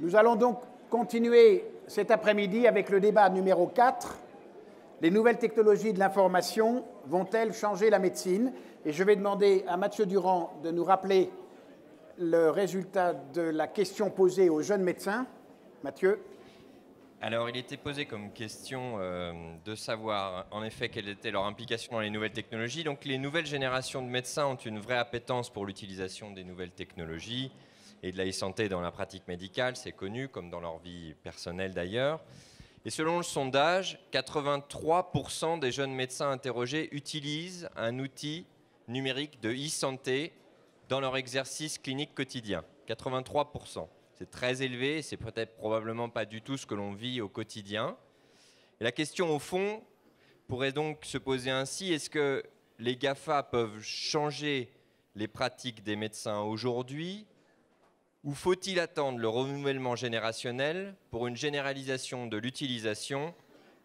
Nous allons donc continuer cet après-midi avec le débat numéro 4. Les nouvelles technologies de l'information vont-elles changer la médecine? Et je vais demander à Mathieu Durand de nous rappeler le résultat de la question posée aux jeunes médecins. Mathieu. Alors, il était posé comme question de savoir, en effet, quelle était leur implication dans les nouvelles technologies. Donc, les nouvelles générations de médecins ont une vraie appétence pour l'utilisation des nouvelles technologies et de la e-santé dans la pratique médicale, c'est connu, comme dans leur vie personnelle d'ailleurs. Et selon le sondage, 83% des jeunes médecins interrogés utilisent un outil numérique de e-santé dans leur exercice clinique quotidien. 83%. C'est très élevé, c'est peut-être probablement pas du tout ce que l'on vit au quotidien. Et la question au fond pourrait donc se poser ainsi, est-ce que les GAFA peuvent changer les pratiques des médecins aujourd'hui ou faut-il attendre le renouvellement générationnel pour une généralisation de l'utilisation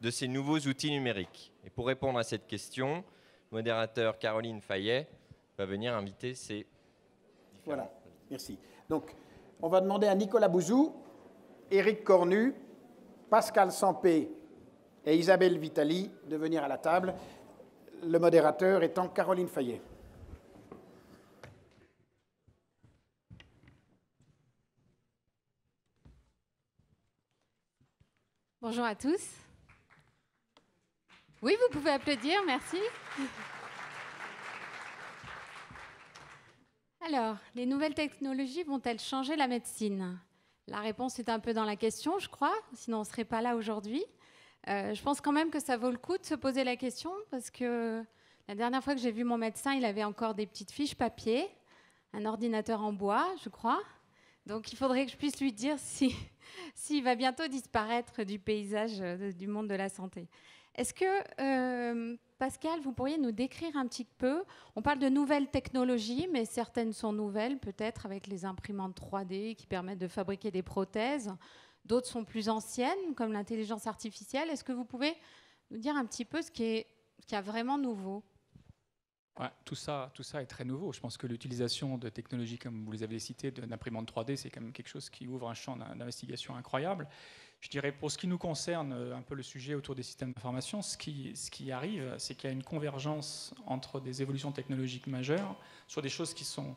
de ces nouveaux outils numériques? Et pour répondre à cette question, le modérateur Caroline Fayet va venir inviter ces différents. Voilà, merci. Donc, on va demander à Nicolas Bouzou, Éric Cornu, Pascal Sampé et Isabelle Vitali de venir à la table, le modérateur étant Caroline Fayet. Bonjour à tous. Oui, vous pouvez applaudir, merci. Alors, les nouvelles technologies vont-elles changer la médecine? La réponse est un peu dans la question, je crois, sinon on ne serait pas là aujourd'hui. Je pense quand même que ça vaut le coup de se poser la question parce que la dernière fois que j'ai vu mon médecin, il avait encore des petites fiches papier, un ordinateur en bois, je crois. Donc il faudrait que je puisse lui dire s'il va bientôt disparaître du paysage du monde de la santé. Est-ce que, Pascal, vous pourriez nous décrire un petit peu, on parle de nouvelles technologies, mais certaines sont nouvelles, peut-être avec les imprimantes 3D qui permettent de fabriquer des prothèses, d'autres sont plus anciennes, comme l'intelligence artificielle. Est-ce que vous pouvez nous dire un petit peu ce qui est vraiment nouveau? Ouais, tout ça est très nouveau. Je pense que l'utilisation de technologies comme vous les avez citées, d'imprimantes 3D, c'est quand même quelque chose qui ouvre un champ d'investigation incroyable. Je dirais, pour ce qui nous concerne, un peu le sujet autour des systèmes d'information, ce qui arrive, c'est qu'il y a une convergence entre des évolutions technologiques majeures sur des choses qui sont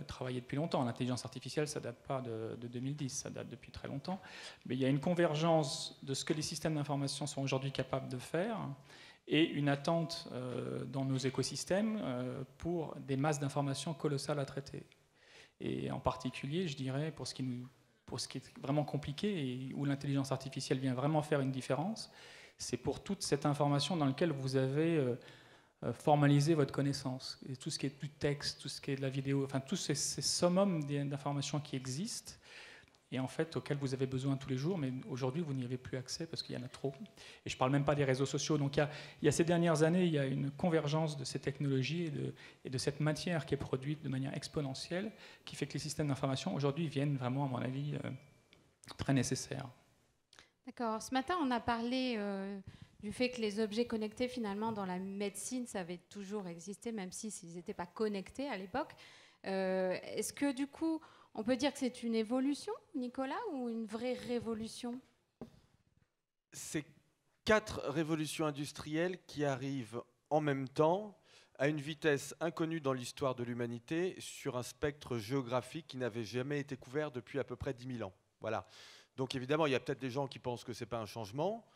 travaillées depuis longtemps. L'intelligence artificielle, ça ne date pas de 2010, ça date depuis très longtemps. Mais il y a une convergence de ce que les systèmes d'information sont aujourd'hui capables de faire et une attente dans nos écosystèmes pour des masses d'informations colossales à traiter. Et en particulier, je dirais, pour ce qui est vraiment compliqué et où l'intelligence artificielle vient vraiment faire une différence, c'est pour toute cette information dans laquelle vous avez formalisé votre connaissance. Et tout ce qui est du texte, tout ce qui est de la vidéo, enfin tous ces summums d'informations qui existent et en fait auxquels vous avez besoin tous les jours, mais aujourd'hui vous n'y avez plus accès parce qu'il y en a trop. Et je ne parle même pas des réseaux sociaux. Donc il y a ces dernières années, il y a une convergence de ces technologies et de cette matière qui est produite de manière exponentielle, qui fait que les systèmes d'information aujourd'hui viennent vraiment, à mon avis, très nécessaires. D'accord. Ce matin, on a parlé du fait que les objets connectés, finalement, dans la médecine, ça avait toujours existé, même s'ils n'étaient pas connectés à l'époque. Est-ce que, du coup, on peut dire que c'est une évolution, Nicolas, ou une vraie révolution? C'est 4 révolutions industrielles qui arrivent en même temps, à une vitesse inconnue dans l'histoire de l'humanité, sur un spectre géographique qui n'avait jamais été couvert depuis à peu près 10 000 ans. Voilà. Donc évidemment, il y a peut-être des gens qui pensent que ce n'est pas un changement,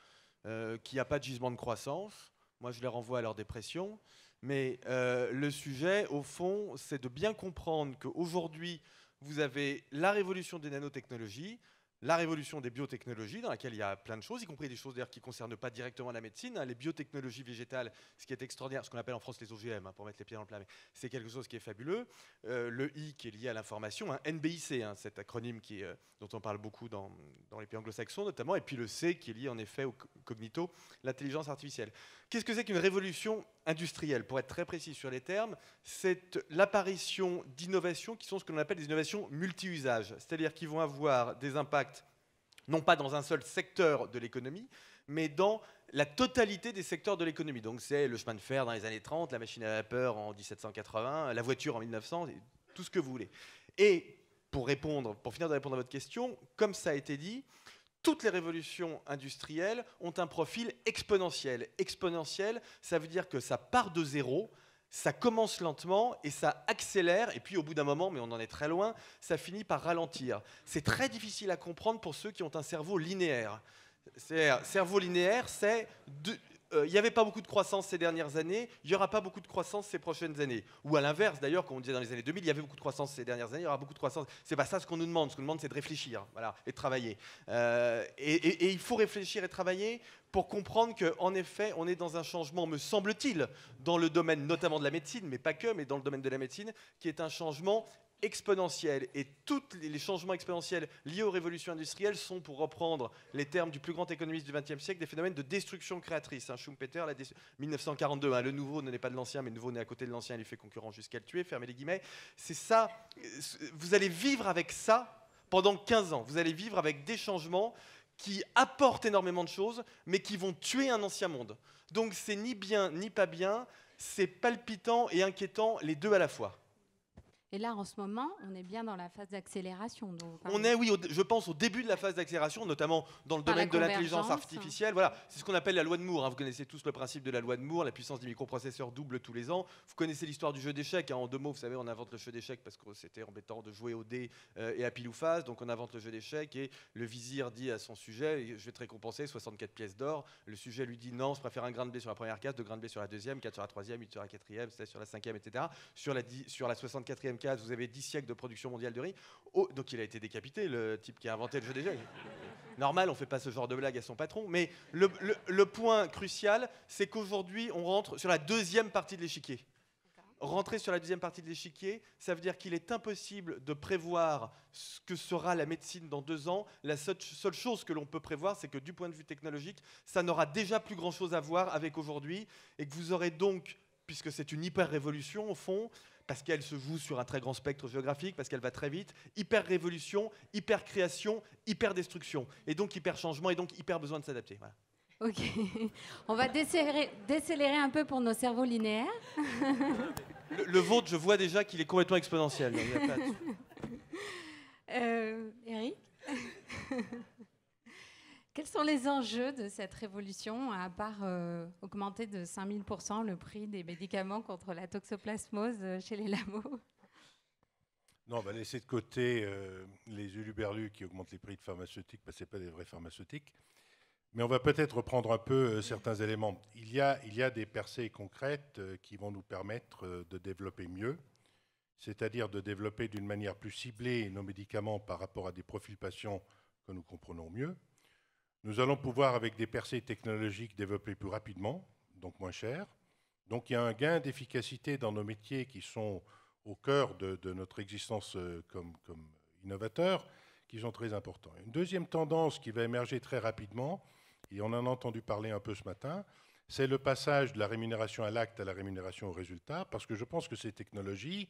qu'il n'y a pas de gisement de croissance. Moi, je les renvoie à leur dépression. Mais le sujet, au fond, c'est de bien comprendre qu'aujourd'hui, vous avez la révolution des nanotechnologies, la révolution des biotechnologies, dans laquelle il y a plein de choses, y compris des choses d'ailleurs qui ne concernent pas directement la médecine. Les biotechnologies végétales, ce qui est extraordinaire, ce qu'on appelle en France les OGM, pour mettre les pieds dans le plat, c'est quelque chose qui est fabuleux. Le I qui est lié à l'information, NBIC, cet acronyme dont on parle beaucoup dans les pays anglo-saxons notamment, et puis le C qui est lié en effet au cognito, l'intelligence artificielle. Qu'est-ce que c'est qu'une révolution industrielle? Pour être très précis sur les termes, c'est l'apparition d'innovations qui sont ce que l'on appelle des innovations multi-usages, c'est-à-dire qui vont avoir des impacts non pas dans un seul secteur de l'économie, mais dans la totalité des secteurs de l'économie. Donc c'est le chemin de fer dans les années 30, la machine à vapeur en 1780, la voiture en 1900, tout ce que vous voulez. Et pour finir de répondre à votre question, comme ça a été dit, toutes les révolutions industrielles ont un profil exponentiel. Exponentiel, ça veut dire que ça part de zéro, ça commence lentement et ça accélère, et puis au bout d'un moment, mais on en est très loin, ça finit par ralentir. C'est très difficile à comprendre pour ceux qui ont un cerveau linéaire. Cerveau linéaire, c'est... il n'y avait pas beaucoup de croissance ces dernières années, il n'y aura pas beaucoup de croissance ces prochaines années. Ou à l'inverse, d'ailleurs, comme on disait dans les années 2000, il y avait beaucoup de croissance ces dernières années, il y aura beaucoup de croissance. C'est pas ça ce qu'on nous demande. Ce qu'on nous demande, c'est de réfléchir, voilà, et de travailler. Et il faut réfléchir et travailler pour comprendre qu'en effet, on est dans un changement, me semble-t-il, dans le domaine notamment de la médecine, mais pas que, mais dans le domaine de la médecine, qui est un changement exponentielle. Et tous les changements exponentiels liés aux révolutions industrielles sont, pour reprendre les termes du plus grand économiste du XXe siècle, des phénomènes de destruction créatrice. Schumpeter, 1942, le nouveau ne naît pas de l'ancien, mais le nouveau naît à côté de l'ancien, il lui fait concurrence jusqu'à le tuer, fermez les guillemets. C'est ça, vous allez vivre avec ça pendant 15 ans. Vous allez vivre avec des changements qui apportent énormément de choses, mais qui vont tuer un ancien monde. Donc c'est ni bien ni pas bien, c'est palpitant et inquiétant, les deux à la fois. Et là, en ce moment, on est bien dans la phase d'accélération. On est, oui, je pense, au début de la phase d'accélération, notamment dans le domaine de l'intelligence artificielle. Voilà, c'est ce qu'on appelle la loi de Moore. Vous connaissez tous le principe de la loi de Moore. La puissance des microprocesseurs double tous les ans. Vous connaissez l'histoire du jeu d'échecs. En 2 mots, vous savez, on invente le jeu d'échecs parce que c'était embêtant de jouer au dé et à pile ou face. Donc on invente le jeu d'échecs et le vizir dit à son sujet, je vais te récompenser 64 pièces d'or. Le sujet lui dit non, je préfère un grain de blé sur la première case, 2 grains de blé sur la deuxième, 4 sur la troisième, 8 sur la quatrième, 16 sur la cinquième, etc. Sur la 64e case, vous avez 10 siècles de production mondiale de riz. Oh, donc il a été décapité, le type qui a inventé le jeu d'échecs. Normal, on ne fait pas ce genre de blague à son patron. Mais le point crucial, c'est qu'aujourd'hui, on rentre sur la deuxième partie de l'échiquier. Rentrer sur la deuxième partie de l'échiquier, ça veut dire qu'il est impossible de prévoir ce que sera la médecine dans 2 ans. La seule chose que l'on peut prévoir, c'est que du point de vue technologique, ça n'aura déjà plus grand-chose à voir avec aujourd'hui, et que vous aurez donc, puisque c'est une hyper-révolution au fond, parce qu'elle se joue sur un très grand spectre géographique, parce qu'elle va très vite, hyper-révolution, hyper-création, hyper-destruction, et donc hyper-changement, et donc hyper-besoin de s'adapter. Voilà. Ok, on va décélérer un peu pour nos cerveaux linéaires. Le vôtre, je vois déjà qu'il est complètement exponentiel. Eric, quels sont les enjeux de cette révolution, à part augmenter de 5000% le prix des médicaments contre la toxoplasmose chez les labos? Non, on va laisser de côté les huluberlus qui augmentent les prix de pharmaceutiques, parce que ce n'est pas des vrais pharmaceutiques. Mais on va peut-être reprendre un peu certains éléments. Il y a des percées concrètes qui vont nous permettre de développer mieux, c'est-à-dire de développer d'une manière plus ciblée nos médicaments par rapport à des profils patients que nous comprenons mieux. Nous allons pouvoir, avec des percées technologiques, développer plus rapidement, donc moins cher. Donc il y a un gain d'efficacité dans nos métiers qui sont au cœur de notre existence comme innovateurs, qui sont très importants. Une deuxième tendance qui va émerger très rapidement, et on en a entendu parler un peu ce matin, c'est le passage de la rémunération à l'acte à la rémunération au résultat, parce que je pense que ces technologies,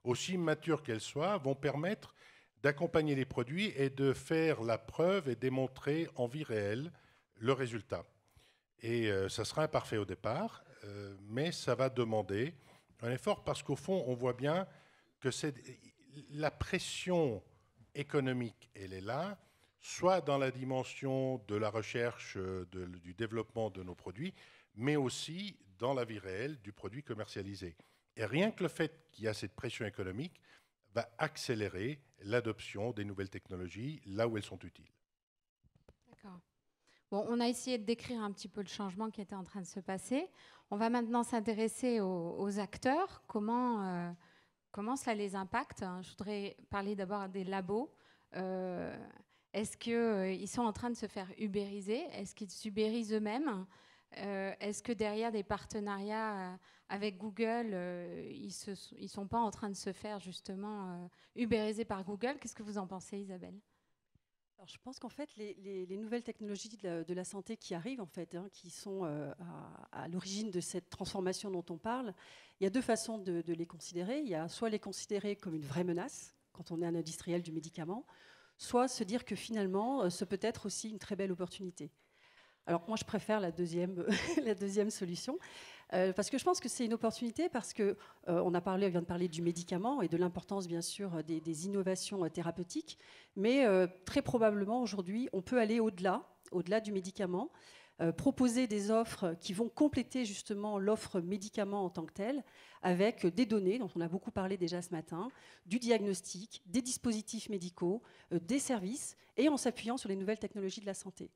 aussi matures qu'elles soient, vont permettre d'accompagner les produits et de faire la preuve et démontrer en vie réelle le résultat. Et ça sera imparfait au départ, mais ça va demander un effort, parce qu'au fond, on voit bien que la pression économique, elle est là, soit dans la dimension de la recherche, du développement de nos produits, mais aussi dans la vie réelle du produit commercialisé. Et rien que le fait qu'il y a cette pression économique va accélérer l'adoption des nouvelles technologies là où elles sont utiles. D'accord. Bon, on a essayé de décrire un petit peu le changement qui était en train de se passer. On va maintenant s'intéresser aux acteurs. Comment cela les impacte? Je voudrais parler d'abord des labos. Est-ce qu'ils sont en train de se faire ubériser? Est-ce qu'ils s'ubérisent eux-mêmes? Est-ce que derrière des partenariats avec Google, ils ne sont pas en train de se faire justement ubériser par Google? Qu'est-ce que vous en pensez, Isabelle? Alors, je pense qu'en fait, les nouvelles technologies de la santé qui arrivent, en fait, qui sont à l'origine de cette transformation dont on parle, il y a 2 façons de les considérer. Il y a soit les considérer comme une vraie menace, quand on est un industriel du médicament, soit se dire que finalement, ce peut être aussi une très belle opportunité. Alors moi, je préfère la deuxième, la deuxième solution, parce que je pense que c'est une opportunité, parce que on vient de parler du médicament et de l'importance, bien sûr, des innovations thérapeutiques, mais très probablement aujourd'hui, on peut aller au-delà du médicament, proposer des offres qui vont compléter justement l'offre médicament en tant que telle, avec des données dont on a beaucoup parlé déjà ce matin, du diagnostic, des dispositifs médicaux, des services, et en s'appuyant sur les nouvelles technologies de la santé.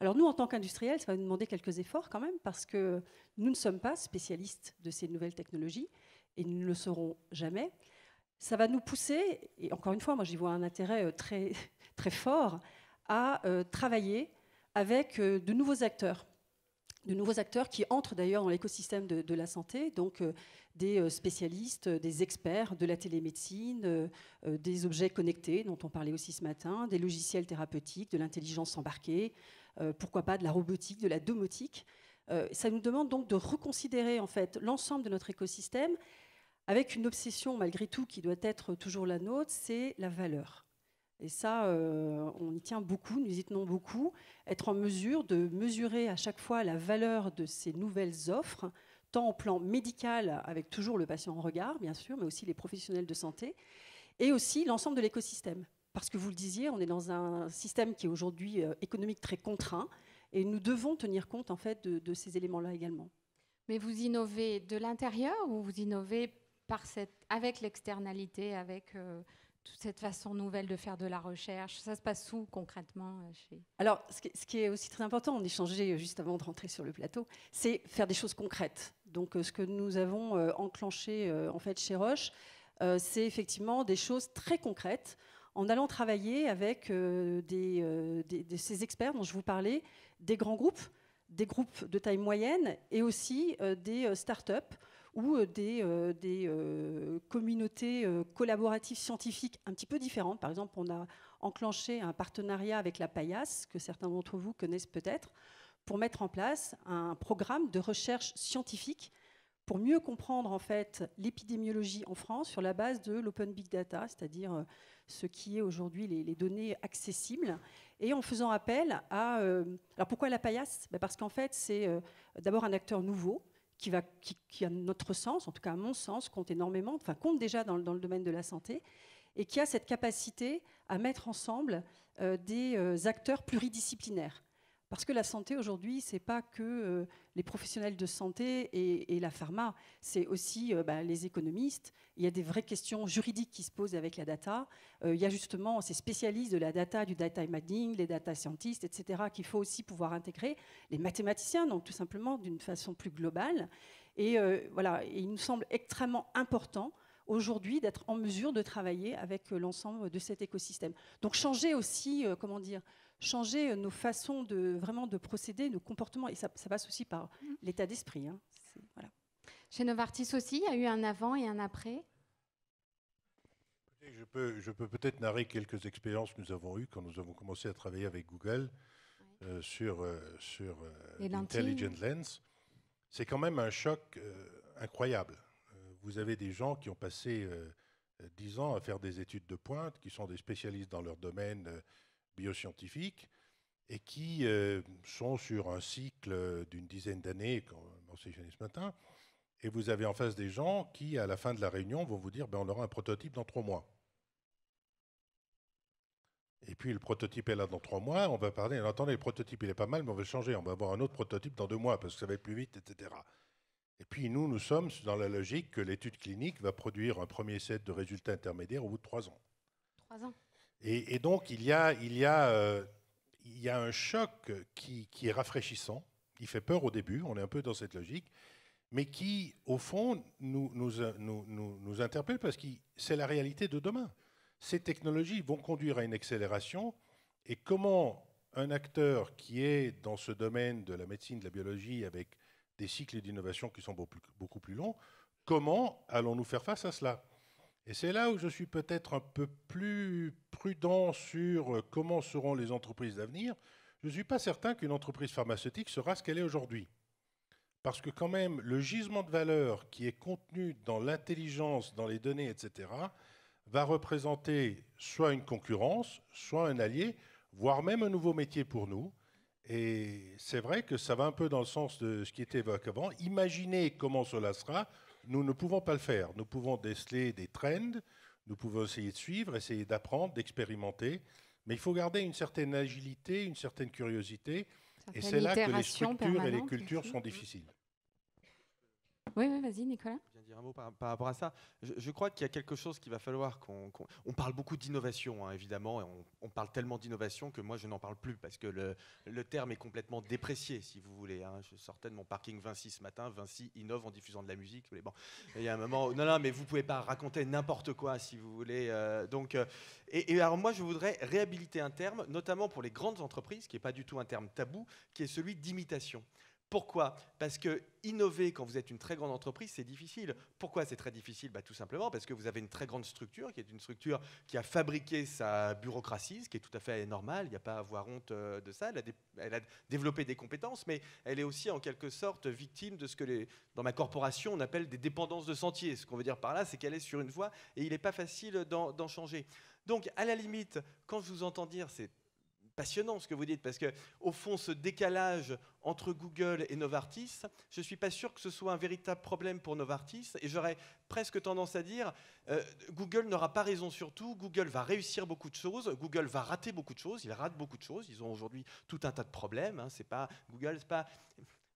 Alors nous, en tant qu'industriels, ça va nous demander quelques efforts quand même, parce que nous ne sommes pas spécialistes de ces nouvelles technologies, et nous ne le serons jamais. Ça va nous pousser, et encore une fois, moi j'y vois un intérêt très, très fort, à travailler avec de nouveaux acteurs qui entrent d'ailleurs dans l'écosystème de la santé, donc des spécialistes, des experts de la télémédecine, des objets connectés dont on parlait aussi ce matin, des logiciels thérapeutiques, de l'intelligence embarquée, pourquoi pas de la robotique, de la domotique. Ça nous demande donc de reconsidérer en fait l'ensemble de notre écosystème avec une obsession malgré tout qui doit être toujours la nôtre, c'est la valeur. Et ça, on y tient beaucoup, nous y tenons beaucoup, être en mesure de mesurer à chaque fois la valeur de ces nouvelles offres, tant au plan médical, avec toujours le patient en regard, bien sûr, mais aussi les professionnels de santé, et aussi l'ensemble de l'écosystème. Parce que vous le disiez, on est dans un système qui est aujourd'hui économique très contraint, et nous devons tenir compte en fait de ces éléments-là également. Mais vous innovez de l'intérieur ou vous innovez avec l'externalité, avec toute cette façon nouvelle de faire de la recherche? Ça se passe où concrètement Alors, ce qui est aussi très important, on échangeait juste avant de rentrer sur le plateau, c'est faire des choses concrètes. Donc, ce que nous avons enclenché en fait chez Roche, c'est effectivement des choses très concrètes, en allant travailler avec ces experts dont je vous parlais, des grands groupes, des groupes de taille moyenne et aussi des start-up ou des communautés collaboratives scientifiques un petit peu différentes. Par exemple, on a enclenché un partenariat avec la PAIAS, que certains d'entre vous connaissent peut-être, pour mettre en place un programme de recherche scientifique pour mieux comprendre en fait l'épidémiologie en France sur la base de l'open big data, c'est-à-dire ce qui est aujourd'hui les données accessibles, et en faisant appel à... alors pourquoi la PAIAS? Parce qu'en fait, c'est d'abord un acteur nouveau, qui, à notre sens, en tout cas à mon sens, compte énormément, enfin compte déjà dans le domaine de la santé, et qui a cette capacité à mettre ensemble des acteurs pluridisciplinaires. Parce que la santé aujourd'hui, ce n'est pas que les professionnels de santé et la pharma, c'est aussi les économistes. Il y a des vraies questions juridiques qui se posent avec la data. Il y a justement ces spécialistes de la data, du data mining, les data scientists, etc., qu'il faut aussi pouvoir intégrer. Les mathématiciens, donc tout simplement d'une façon plus globale. Et voilà, et il nous semble extrêmement important aujourd'hui d'être en mesure de travailler avec l'ensemble de cet écosystème. Donc changer aussi, changer nos façons de procéder, nos comportements, et ça passe aussi par l'état d'esprit. Hein. Voilà. Chez Novartis aussi, il y a eu un avant et un après. Je peux peut-être narrer quelques expériences que nous avons eues quand nous avons commencé à travailler avec Google sur Intelligent Lens. C'est quand même un choc incroyable. Vous avez des gens qui ont passé 10 ans à faire des études de pointe, qui sont des spécialistes dans leur domaine bioscientifique et qui sont sur un cycle d'une dizaine d'années, comme on mentionnait ce matin, et vous avez en face des gens qui, à la fin de la réunion, vont vous dire on aura un prototype dans 3 mois. Et puis le prototype est là dans 3 mois, on va parler, attendez, le prototype il est pas mal, mais on va le changer, on va avoir un autre prototype dans 2 mois parce que ça va être plus vite, etc. Et puis nous sommes dans la logique que l'étude clinique va produire un premier set de résultats intermédiaires au bout de 3 ans. 3 ans. Et donc il y a un choc qui est rafraîchissant, il fait peur au début, on est un peu dans cette logique, mais qui, au fond, nous interpelle parce que c'est la réalité de demain. Ces technologies vont conduire à une accélération, et comment un acteur qui est dans ce domaine de la médecine, de la biologie, avec des cycles d'innovation qui sont beaucoup plus longs, comment allons-nous faire face à cela? Et c'est là où je suis peut-être un peu plus prudent sur comment seront les entreprises d'avenir. Je ne suis pas certain qu'une entreprise pharmaceutique sera ce qu'elle est aujourd'hui. Parce que quand même, le gisement de valeur qui est contenu dans l'intelligence, dans les données, etc., va représenter soit une concurrence, soit un allié, voire même un nouveau métier pour nous. Et c'est vrai que ça va un peu dans le sens de ce qui était évoqué avant. Imaginez comment cela sera. Nous ne pouvons pas le faire. Nous pouvons déceler des trends, nous pouvons essayer de suivre, essayer d'apprendre, d'expérimenter. Mais il faut garder une certaine agilité, une certaine curiosité. Et c'est là que les structures et les cultures sont difficiles. Oui, vas-y, Nicolas. Je viens dire un mot par rapport à ça. Je crois qu'il y a quelque chose qu'il va falloir on parle beaucoup d'innovation, hein, évidemment, et on parle tellement d'innovation que moi, je n'en parle plus, parce que le terme est complètement déprécié, si vous voulez. Hein. Je sortais de mon parking Vinci ce matin. Vinci innove en diffusant de la musique. Mais bon, il y a un moment... Non, mais vous ne pouvez pas raconter n'importe quoi, si vous voulez. Et alors moi, je voudrais réhabiliter un terme, notamment pour les grandes entreprises, qui n'est pas du tout un terme tabou, qui est celui d'imitation. Pourquoi ? Parce que innover quand vous êtes une très grande entreprise, c'est difficile. Pourquoi c'est très difficile ? Tout simplement parce que vous avez une très grande structure, qui est une structure qui a fabriqué sa bureaucratie, ce qui est tout à fait normal, il n'y a pas à avoir honte de ça. Elle a développé des compétences, mais elle est aussi en quelque sorte victime de ce que dans ma corporation on appelle des dépendances de sentier. Ce qu'on veut dire par là, c'est qu'elle est sur une voie et il n'est pas facile d'en changer. Donc à la limite, quand je vous entends dire c'est passionnant ce que vous dites, parce qu'au fond, ce décalage entre Google et Novartis, je ne suis pas sûr que ce soit un véritable problème pour Novartis, et j'aurais presque tendance à dire, Google n'aura pas raison sur tout, Google va réussir beaucoup de choses, Google va rater beaucoup de choses, ils ratent beaucoup de choses, ils ont aujourd'hui tout un tas de problèmes, hein, Google, c'est pas...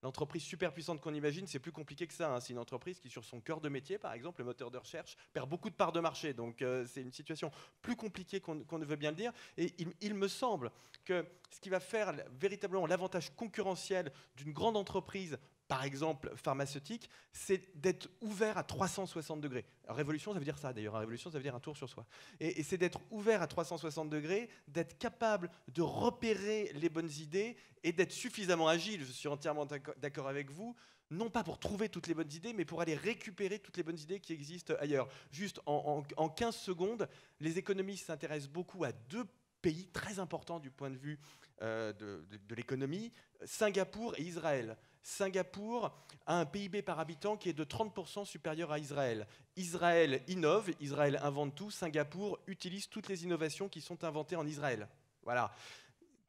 L'entreprise super puissante qu'on imagine, c'est plus compliqué que ça. Hein. C'est une entreprise qui, sur son cœur de métier, par exemple, le moteur de recherche, perd beaucoup de parts de marché. Donc, c'est une situation plus compliquée qu'on ne veut bien le dire. Et il me semble que ce qui va faire véritablement l'avantage concurrentiel d'une grande entreprise, par exemple pharmaceutique, c'est d'être ouvert à 360 degrés. Alors, révolution, ça veut dire ça d'ailleurs. Révolution, ça veut dire un tour sur soi. Et c'est d'être ouvert à 360 degrés, d'être capable de repérer les bonnes idées et d'être suffisamment agile. Je suis entièrement d'accord avec vous. Non pas pour trouver toutes les bonnes idées, mais pour aller récupérer toutes les bonnes idées qui existent ailleurs. Juste en 15 secondes, les économistes s'intéressent beaucoup à deux pays très importants du point de vue de l'économie, Singapour et Israël. Singapour a un PIB par habitant qui est de 30% supérieur à Israël. Israël innove, Israël invente tout, Singapour utilise toutes les innovations qui sont inventées en Israël. Voilà.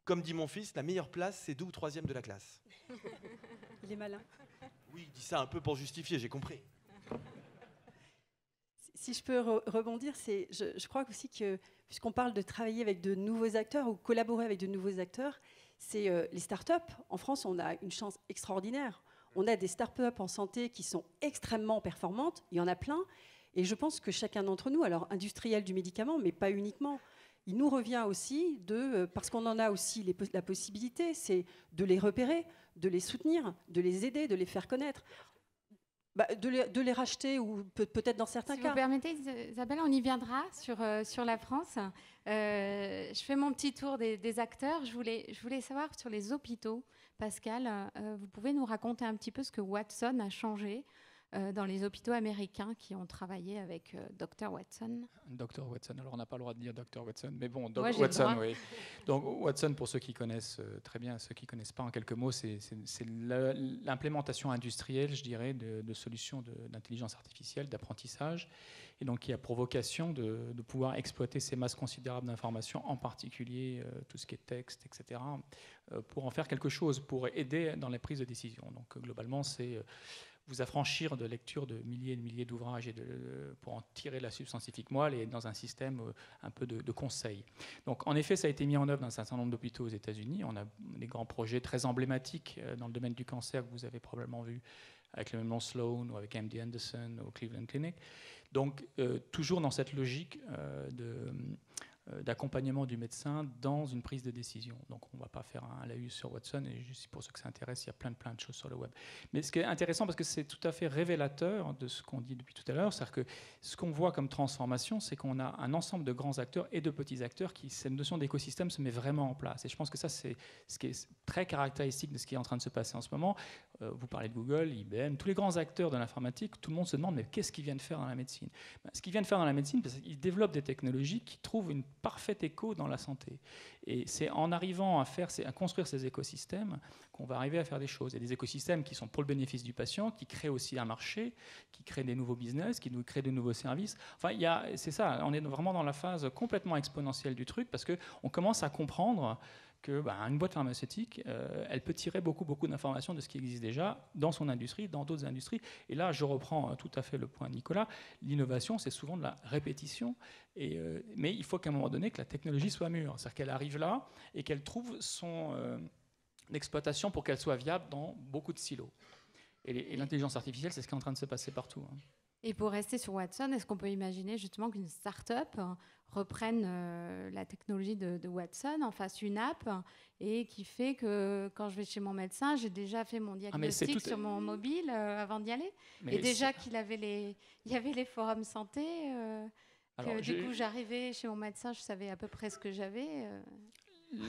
Comme dit mon fils, la meilleure place, c'est 2 ou 3e de la classe. Il est malin. Oui, il dit ça un peu pour justifier, j'ai compris. Si je peux rebondir, je crois aussi que, puisqu'on parle de travailler avec de nouveaux acteurs ou collaborer avec de nouveaux acteurs, c'est les startups. En France, on a une chance extraordinaire. On a des startups en santé qui sont extrêmement performantes. Il y en a plein. Et je pense que chacun d'entre nous, alors industriel du médicament, mais pas uniquement, il nous revient aussi parce qu'on en a aussi la possibilité, c'est de les repérer, de les soutenir, de les aider, de les faire connaître. De les racheter ou peut-être dans certains cas. Si vous permettez, Isabelle, on y viendra sur la France. Je fais mon petit tour des acteurs. Je voulais savoir sur les hôpitaux. Pascal, vous pouvez nous raconter un petit peu ce que Watson a changé dans les hôpitaux américains qui ont travaillé avec Dr Watson. Dr Watson, alors on n'a pas le droit de dire Dr Watson, mais bon, Watson, oui. Donc Watson, pour ceux qui connaissent très bien, ceux qui ne connaissent pas en quelques mots, c'est l'implémentation industrielle, je dirais, de solutions d'intelligence artificielle, d'apprentissage, et donc qui a pour vocation de pouvoir exploiter ces masses considérables d'informations, en particulier tout ce qui est texte, etc., pour en faire quelque chose, pour aider dans la prise de décision. Donc globalement, c'est... vous affranchir de lecture de milliers d'ouvrages et pour en tirer la substance scientifique moelle et dans un système un peu de conseil. Donc en effet, ça a été mis en œuvre dans un certain nombre d'hôpitaux aux États-Unis. On a des grands projets très emblématiques dans le domaine du cancer que vous avez probablement vu avec le même Sloan ou avec MD Anderson au Cleveland Clinic. Donc toujours dans cette logique d'accompagnement du médecin dans une prise de décision. Donc on ne va pas faire un laïus sur Watson, et juste pour ceux que ça intéresse, il y a plein de choses sur le web. Mais ce qui est intéressant, parce que c'est tout à fait révélateur de ce qu'on dit depuis tout à l'heure, c'est-à-dire que ce qu'on voit comme transformation, c'est qu'on a un ensemble de grands acteurs et de petits acteurs qui, cette notion d'écosystème se met vraiment en place. Et je pense que ça, c'est ce qui est très caractéristique de ce qui est en train de se passer en ce moment. Vous parlez de Google, IBM, tous les grands acteurs de l'informatique, tout le monde se demande, mais qu'est-ce qu'ils viennent faire dans la médecine ? Ce qu'ils viennent faire dans la médecine, parce qu'ils développent des technologies qui trouvent une parfait écho dans la santé. Et c'est en arrivant à construire ces écosystèmes qu'on va arriver à faire des choses. Il y a des écosystèmes qui sont pour le bénéfice du patient, qui créent aussi un marché, qui créent des nouveaux business, qui nous créent de nouveaux services. Enfin, c'est ça, on est vraiment dans la phase complètement exponentielle du truc, parce qu'on commence à comprendre qu'une boîte pharmaceutique, elle peut tirer beaucoup d'informations de ce qui existe déjà dans son industrie, dans d'autres industries. Et là, je reprends tout à fait le point de Nicolas, l'innovation, c'est souvent de la répétition, mais il faut qu'à un moment donné, que la technologie soit mûre, c'est-à-dire qu'elle arrive là et qu'elle trouve son exploitation pour qu'elle soit viable dans beaucoup de silos. Et l'intelligence artificielle, c'est ce qui est en train de se passer partout. Et pour rester sur Watson, est-ce qu'on peut imaginer justement qu'une start-up reprenne la technologie de Watson, en fasse une app et qui fait que quand je vais chez mon médecin, j'ai déjà fait mon diagnostic sur mon mobile avant d'y aller. Et déjà qu'il y avait les forums santé, du coup j'arrivais chez mon médecin, je savais à peu près ce que j'avais.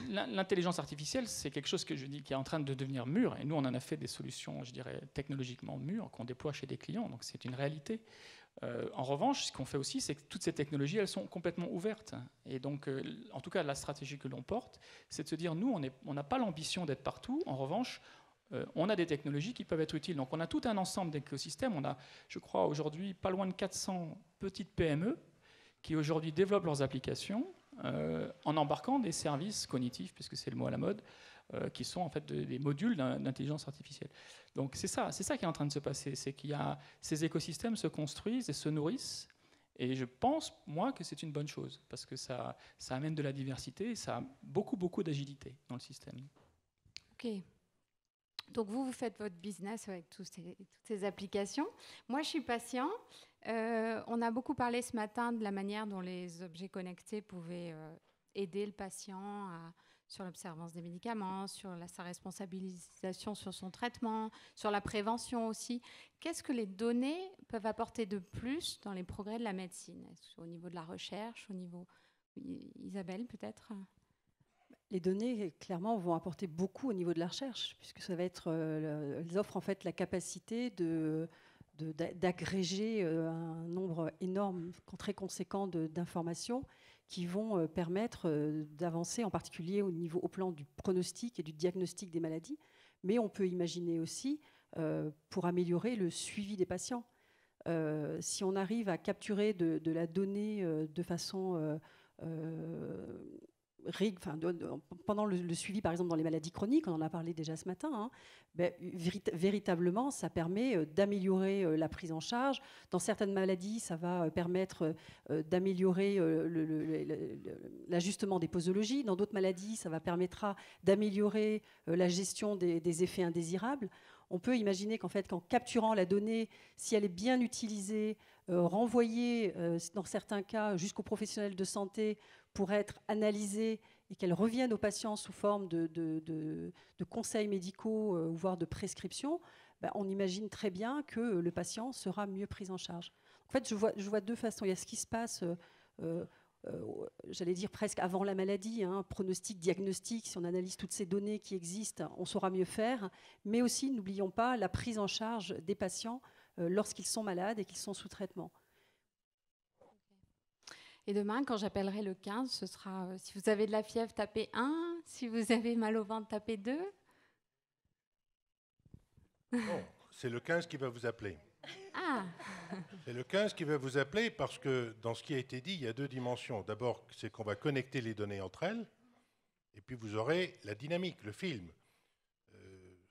L'intelligence artificielle, c'est quelque chose que je dis qui est en train de devenir mûr. Et nous, on en a fait des solutions, je dirais, technologiquement mûres qu'on déploie chez des clients. Donc, c'est une réalité. En revanche, ce qu'on fait aussi, c'est que toutes ces technologies, elles sont complètement ouvertes. Et donc, en tout cas, la stratégie que l'on porte, c'est de se dire, nous, on n'a pas l'ambition d'être partout. En revanche, on a des technologies qui peuvent être utiles. Donc, on a tout un ensemble d'écosystèmes. On a, je crois, aujourd'hui, pas loin de 400 petites PME qui, aujourd'hui, développent leurs applications en embarquant des services cognitifs, puisque c'est le mot à la mode, qui sont en fait des modules d'intelligence artificielle. Donc c'est ça qui est en train de se passer, c'est qu'il y a ces écosystèmes se construisent et se nourrissent, et je pense, moi, que c'est une bonne chose, parce que ça amène de la diversité, et ça a beaucoup d'agilité dans le système. Ok. Donc vous faites votre business avec toutes ces applications. Moi, je suis patient. On a beaucoup parlé ce matin de la manière dont les objets connectés pouvaient aider le patient sur l'observance des médicaments, sur sa responsabilisation sur son traitement, sur la prévention aussi. Qu'est-ce que les données peuvent apporter de plus dans les progrès de la médecine? Au niveau de la recherche, au niveau... Isabelle, peut-être? Les données, clairement, vont apporter beaucoup au niveau de la recherche, puisque ça va être, elles offrent en fait la capacité d'agréger un nombre énorme, très conséquent d'informations qui vont permettre d'avancer, en particulier au plan du pronostic et du diagnostic des maladies. Mais on peut imaginer aussi pour améliorer le suivi des patients. Si on arrive à capturer de la donnée de façon... pendant le suivi, par exemple, dans les maladies chroniques, on en a parlé déjà ce matin, véritablement, ça permet d'améliorer la prise en charge. Dans certaines maladies, ça va permettre d'améliorer l'ajustement des posologies. Dans d'autres maladies, ça permettra d'améliorer la gestion des effets indésirables. On peut imaginer qu'en fait, qu'en capturant la donnée, si elle est bien utilisée, renvoyée, dans certains cas, jusqu'aux professionnels de santé pour être analysée et qu'elle revienne aux patients sous forme de conseils médicaux, voire de prescriptions, on imagine très bien que le patient sera mieux pris en charge. En fait, je vois deux façons. Il y a ce qui se passe... j'allais dire presque avant la maladie, pronostic, diagnostic, si on analyse toutes ces données qui existent, on saura mieux faire, mais aussi, n'oublions pas, la prise en charge des patients lorsqu'ils sont malades et qu'ils sont sous traitement. Et demain, quand j'appellerai le 15, ce sera, si vous avez de la fièvre, tapez 1, si vous avez mal au ventre, tapez 2. Non, c'est le 15 qui va vous appeler. Ah. C'est le 15 qui va vous appeler parce que dans ce qui a été dit, il y a deux dimensions. D'abord, c'est qu'on va connecter les données entre elles, et puis vous aurez la dynamique, le film.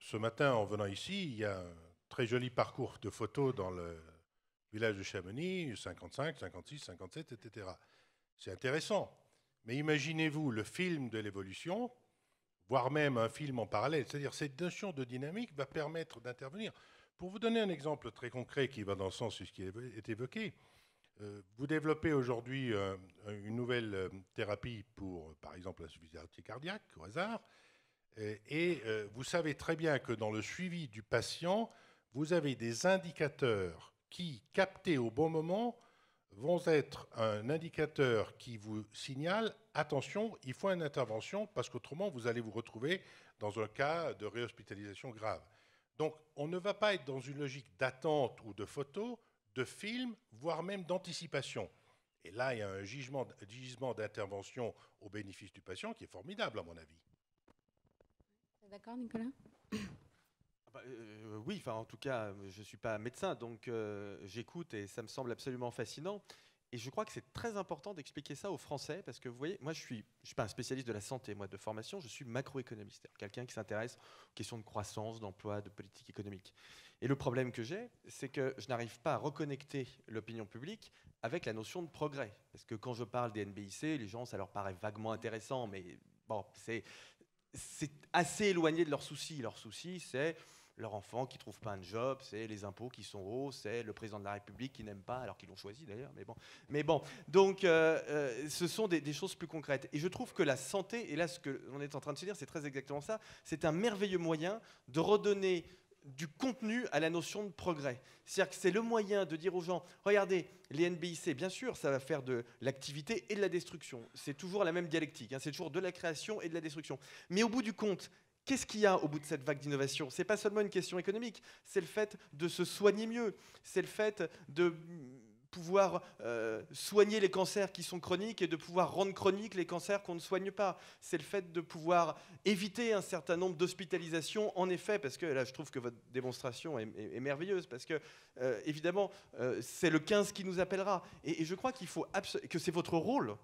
Ce matin, en venant ici, il y a un très joli parcours de photos dans le village de Chamonix, 55, 56, 57, etc. C'est intéressant. Mais imaginez-vous le film de l'évolution, voire même un film en parallèle. C'est-à-dire cette notion de dynamique va permettre d'intervenir. Pour vous donner un exemple très concret qui va dans le sens de ce qui est évoqué, vous développez aujourd'hui une nouvelle thérapie pour, par exemple, l'insuffisance cardiaque, au hasard, et vous savez très bien que dans le suivi du patient, vous avez des indicateurs qui, captés au bon moment, vont être un indicateur qui vous signale « attention, il faut une intervention parce qu'autrement, vous allez vous retrouver dans un cas de réhospitalisation grave ». Donc, on ne va pas être dans une logique d'attente ou de photo, de film, voire même d'anticipation. Et là, il y a un gisement d'intervention au bénéfice du patient qui est formidable, à mon avis. D'accord, Nicolas? Oui, enfin, en tout cas, je ne suis pas médecin, donc j'écoute et ça me semble absolument fascinant. Et je crois que c'est très important d'expliquer ça aux Français, parce que vous voyez, moi je suis pas un spécialiste de la santé, moi de formation, je suis macroéconomiste, c'est-à-dire quelqu'un qui s'intéresse aux questions de croissance, d'emploi, de politique économique. Et le problème que j'ai, c'est que je n'arrive pas à reconnecter l'opinion publique avec la notion de progrès. Parce que quand je parle des NBIC, les gens, ça leur paraît vaguement intéressant, mais bon, c'est assez éloigné de leurs soucis. Leurs soucis, c'est leur enfant qui ne trouve pas un job, c'est les impôts qui sont hauts, c'est le président de la République qui n'aime pas, alors qu'ils l'ont choisi d'ailleurs, mais bon. Donc, ce sont des choses plus concrètes. Et je trouve que la santé, et là, ce qu'on est en train de se dire, c'est très exactement ça, c'est un merveilleux moyen de redonner du contenu à la notion de progrès. C'est-à-dire que c'est le moyen de dire aux gens, regardez, les NBIC, bien sûr, ça va faire de l'activité et de la destruction. C'est toujours la même dialectique, hein, c'est toujours de la création et de la destruction. Mais au bout du compte, qu'est-ce qu'il y a au bout de cette vague d'innovation? Ce n'est pas seulement une question économique, c'est le fait de se soigner mieux, c'est le fait de pouvoir soigner les cancers qui sont chroniques et de pouvoir rendre chroniques les cancers qu'on ne soigne pas. C'est le fait de pouvoir éviter un certain nombre d'hospitalisations, en effet, parce que là, je trouve que votre démonstration est merveilleuse, parce que, évidemment, c'est le 15 qui nous appellera. Et je crois qu'il faut que c'est votre rôle,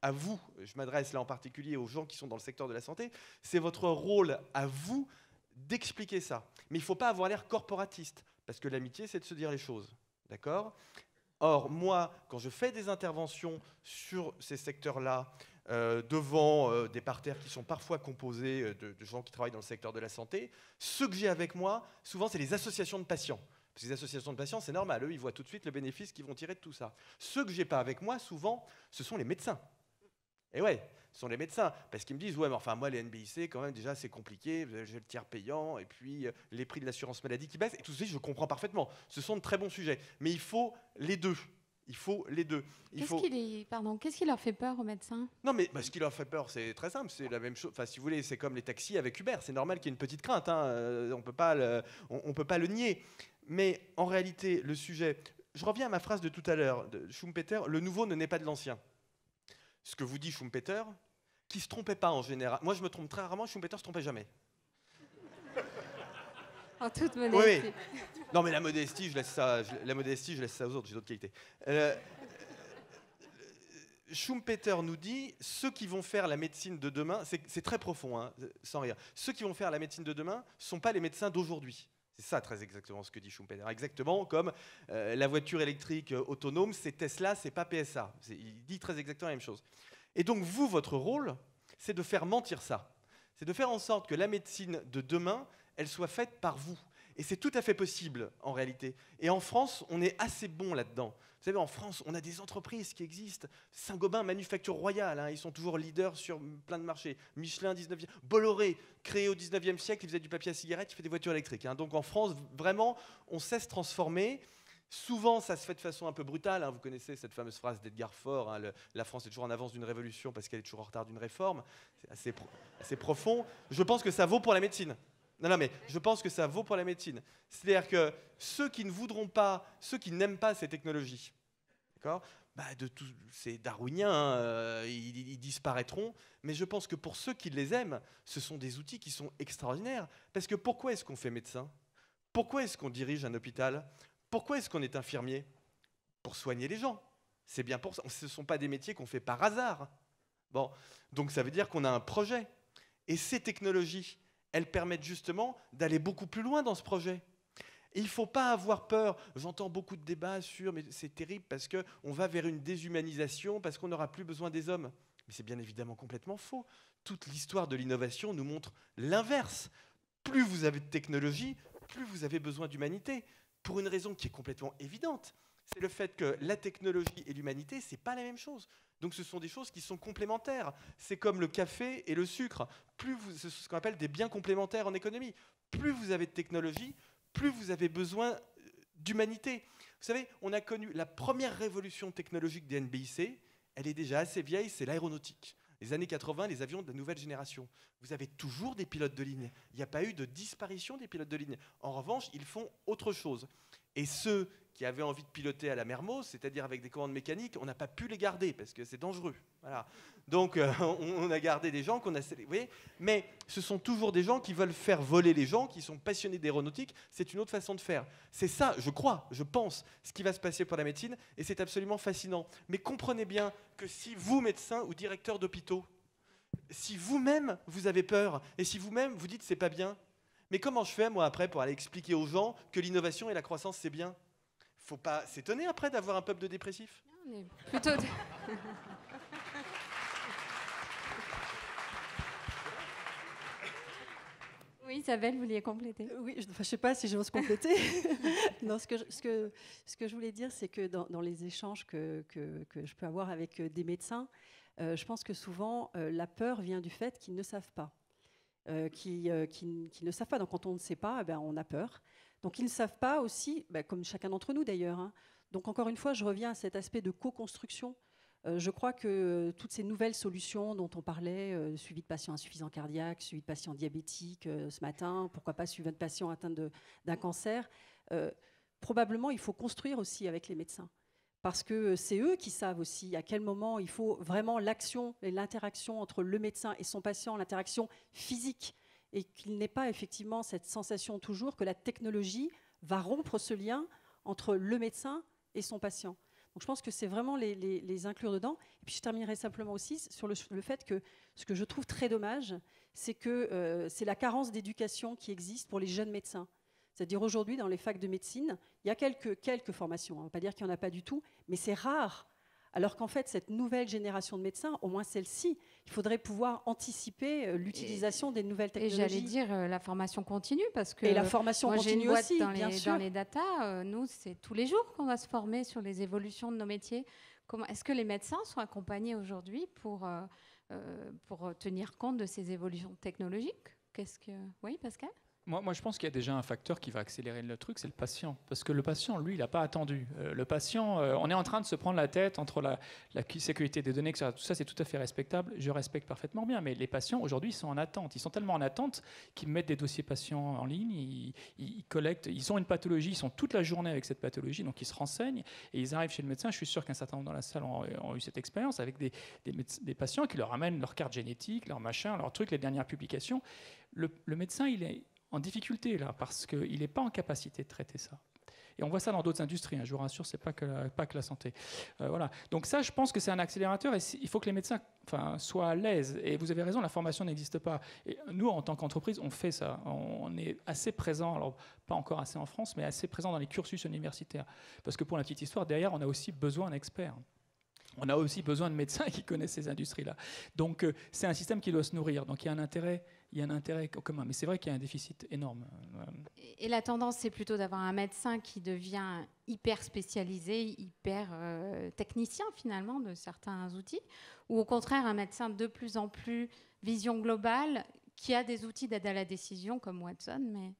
à vous, je m'adresse là en particulier aux gens qui sont dans le secteur de la santé, c'est votre rôle à vous d'expliquer ça. Mais il ne faut pas avoir l'air corporatiste, parce que l'amitié, c'est de se dire les choses. D'accord ? Or, moi, quand je fais des interventions sur ces secteurs-là, devant des parterres qui sont parfois composés de gens qui travaillent dans le secteur de la santé, ce que j'ai avec moi, souvent, c'est les associations de patients. Parce que les associations de patients, c'est normal, eux, ils voient tout de suite le bénéfice qu'ils vont tirer de tout ça. Ceux que je n'ai pas avec moi, souvent, ce sont les médecins. Et ouais, ce sont les médecins, parce qu'ils me disent, ouais, mais enfin, moi, les NBIC, quand même, déjà, c'est compliqué, j'ai le tiers payant, et puis les prix de l'assurance maladie qui baissent, et tout ça, je comprends parfaitement. Ce sont de très bons sujets. Mais il faut les deux. Il faut les deux. Qu'est-ce qui leur fait peur aux médecins? Non, mais ce qui leur fait peur, c'est très simple. C'est la même chose. Enfin, si vous voulez, c'est comme les taxis avec Uber. C'est normal qu'il y ait une petite crainte. Hein. On peut pas le nier. Mais en réalité, le sujet... Je reviens à ma phrase de tout à l'heure, de Schumpeter, le nouveau ne naît pas de l'ancien. Ce que vous dit Schumpeter, qui ne se trompait pas en général. Moi, je me trompe très rarement, Schumpeter ne se trompait jamais. En toute modestie. Oui. Non, mais la modestie, je laisse ça aux autres, j'ai d'autres qualités. Schumpeter nous dit, ceux qui vont faire la médecine de demain, c'est très profond, hein, sans rire, ceux qui vont faire la médecine de demain ne sont pas les médecins d'aujourd'hui. C'est ça très exactement ce que dit Schumpeter. Exactement comme la voiture électrique autonome, c'est Tesla, c'est pas PSA. Il dit très exactement la même chose. Et donc vous, votre rôle, c'est de faire mentir ça. C'est de faire en sorte que la médecine de demain, elle soit faite par vous. Et c'est tout à fait possible, en réalité. Et en France, on est assez bon là-dedans. Vous savez, en France, on a des entreprises qui existent. Saint-Gobain, Manufacture Royale, hein, ils sont toujours leaders sur plein de marchés. Michelin, 19e. Bolloré, créé au 19e siècle, il faisait du papier à cigarette, il fait des voitures électriques. Hein. Donc en France, vraiment, on sait se transformer. Souvent, ça se fait de façon un peu brutale. Hein. Vous connaissez cette fameuse phrase d'Edgar Faure, hein, la France est toujours en avance d'une révolution parce qu'elle est toujours en retard d'une réforme. C'est assez profond. Je pense que ça vaut pour la médecine. Non, mais je pense que ça vaut pour la médecine. C'est-à-dire que ceux qui ne voudront pas, ceux qui n'aiment pas ces technologies, d'accord, c'est darwinien, hein, ils disparaîtront. Mais je pense que pour ceux qui les aiment, ce sont des outils qui sont extraordinaires. Parce que pourquoi est-ce qu'on fait médecin? Pourquoi est-ce qu'on dirige un hôpital? Pourquoi est-ce qu'on est infirmier? Pour soigner les gens. C'est bien pour ça. Ce ne sont pas des métiers qu'on fait par hasard. Bon, donc ça veut dire qu'on a un projet. Et ces technologies, elles permettent justement d'aller beaucoup plus loin dans ce projet. Et il ne faut pas avoir peur. J'entends beaucoup de débats sur « mais c'est terrible parce qu'on va vers une déshumanisation, parce qu'on n'aura plus besoin des hommes ». Mais c'est bien évidemment complètement faux. Toute l'histoire de l'innovation nous montre l'inverse. Plus vous avez de technologie, plus vous avez besoin d'humanité. Pour une raison qui est complètement évidente. C'est le fait que la technologie et l'humanité, ce n'est pas la même chose. Donc ce sont des choses qui sont complémentaires. C'est comme le café et le sucre. C'est ce qu'on appelle des biens complémentaires en économie. Plus vous avez de technologie, plus vous avez besoin d'humanité. Vous savez, on a connu la première révolution technologique des NBIC. Elle est déjà assez vieille, c'est l'aéronautique. Les années 80, les avions de la nouvelle génération. Vous avez toujours des pilotes de ligne. Il n'y a pas eu de disparition des pilotes de ligne. En revanche, ils font autre chose. Et ceux qui avaient envie de piloter à la Mermoz, c'est-à-dire avec des commandes mécaniques, on n'a pas pu les garder parce que c'est dangereux. Voilà. Donc on a gardé des gens qu'on a... Vous voyez, mais ce sont toujours des gens qui veulent faire voler les gens, qui sont passionnés d'aéronautique. C'est une autre façon de faire. C'est ça, je crois, je pense, ce qui va se passer pour la médecine, et c'est absolument fascinant. Mais comprenez bien que si vous, médecin ou directeur d'hôpitaux, si vous-même vous avez peur, et si vous-même vous dites c'est pas bien, mais comment je fais moi après pour aller expliquer aux gens que l'innovation et la croissance c'est bien? Faut pas s'étonner après d'avoir un peuple de dépressifs. On est plutôt... Oui, Isabelle, vous vouliez compléter? Oui, je ne sais pas si j'ose compléter. Non, ce que je voulais dire, c'est que dans les échanges que je peux avoir avec des médecins, je pense que souvent, la peur vient du fait qu'ils ne savent pas. Qui ne savent pas. Donc, quand on ne sait pas, on a peur. Donc, ils ne savent pas aussi, comme chacun d'entre nous d'ailleurs. Hein. Donc, encore une fois, je reviens à cet aspect de co-construction. Je crois que toutes ces nouvelles solutions dont on parlait, suivi de patients insuffisants cardiaques, suivi de patients diabétiques ce matin, pourquoi pas suivi de patients atteints d'un cancer, probablement il faut construire aussi avec les médecins. Parce que c'est eux qui savent aussi à quel moment il faut vraiment l'action et l'interaction entre le médecin et son patient, l'interaction physique, et qu'il n'ait pas effectivement cette sensation toujours que la technologie va rompre ce lien entre le médecin et son patient. Donc je pense que c'est vraiment les inclure dedans. Et puis je terminerai simplement aussi sur le fait que ce que je trouve très dommage, c'est que c'est la carence d'éducation qui existe pour les jeunes médecins. C'est-à-dire aujourd'hui, dans les facs de médecine, il y a quelques formations, on ne va pas dire qu'il n'y en a pas du tout, mais c'est rare. Alors qu'en fait, cette nouvelle génération de médecins, au moins celle-ci, il faudrait pouvoir anticiper l'utilisation des nouvelles technologies. Et j'allais dire la formation continue, parce que et la formation moi, continue j'ai une boîte aussi, dans les data. Nous, c'est tous les jours qu'on va se former sur les évolutions de nos métiers. Est-ce que les médecins sont accompagnés aujourd'hui pour tenir compte de ces évolutions technologiques? Oui, Pascal? Moi, je pense qu'il y a déjà un facteur qui va accélérer le truc, c'est le patient. Parce que le patient, lui, il n'a pas attendu. Le patient, on est en train de se prendre la tête entre la sécurité des données, etc. Tout ça, c'est tout à fait respectable. Je respecte parfaitement bien. Mais les patients, aujourd'hui, ils sont en attente. Ils sont tellement en attente qu'ils mettent des dossiers patients en ligne, ils collectent. Ils ont une pathologie, ils sont toute la journée avec cette pathologie, donc ils se renseignent et ils arrivent chez le médecin. Je suis sûr qu'un certain nombre dans la salle ont eu cette expérience avec des patients qui leur amènent leur carte génétique, leur machin, leur truc, les dernières publications. Le médecin, il est en difficulté là, parce qu'il n'est pas en capacité de traiter ça. Et on voit ça dans d'autres industries, hein, je vous rassure, ce n'est pas que la santé. Voilà. Donc ça, je pense que c'est un accélérateur et il faut que les médecins soient à l'aise. Et vous avez raison, la formation n'existe pas. Et nous, en tant qu'entreprise, on fait ça. On est assez présent, alors pas encore assez en France, mais assez présent dans les cursus universitaires. Parce que pour la petite histoire, derrière, on a aussi besoin d'experts. On a aussi besoin de médecins qui connaissent ces industries-là. Donc c'est un système qui doit se nourrir. Donc il y a un intérêt commun. Mais c'est vrai qu'il y a un déficit énorme. Et la tendance, c'est plutôt d'avoir un médecin qui devient hyper spécialisé, hyper technicien finalement de certains outils, ou au contraire un médecin de plus en plus vision globale, qui a des outils d'aide à la décision comme Watson, mais...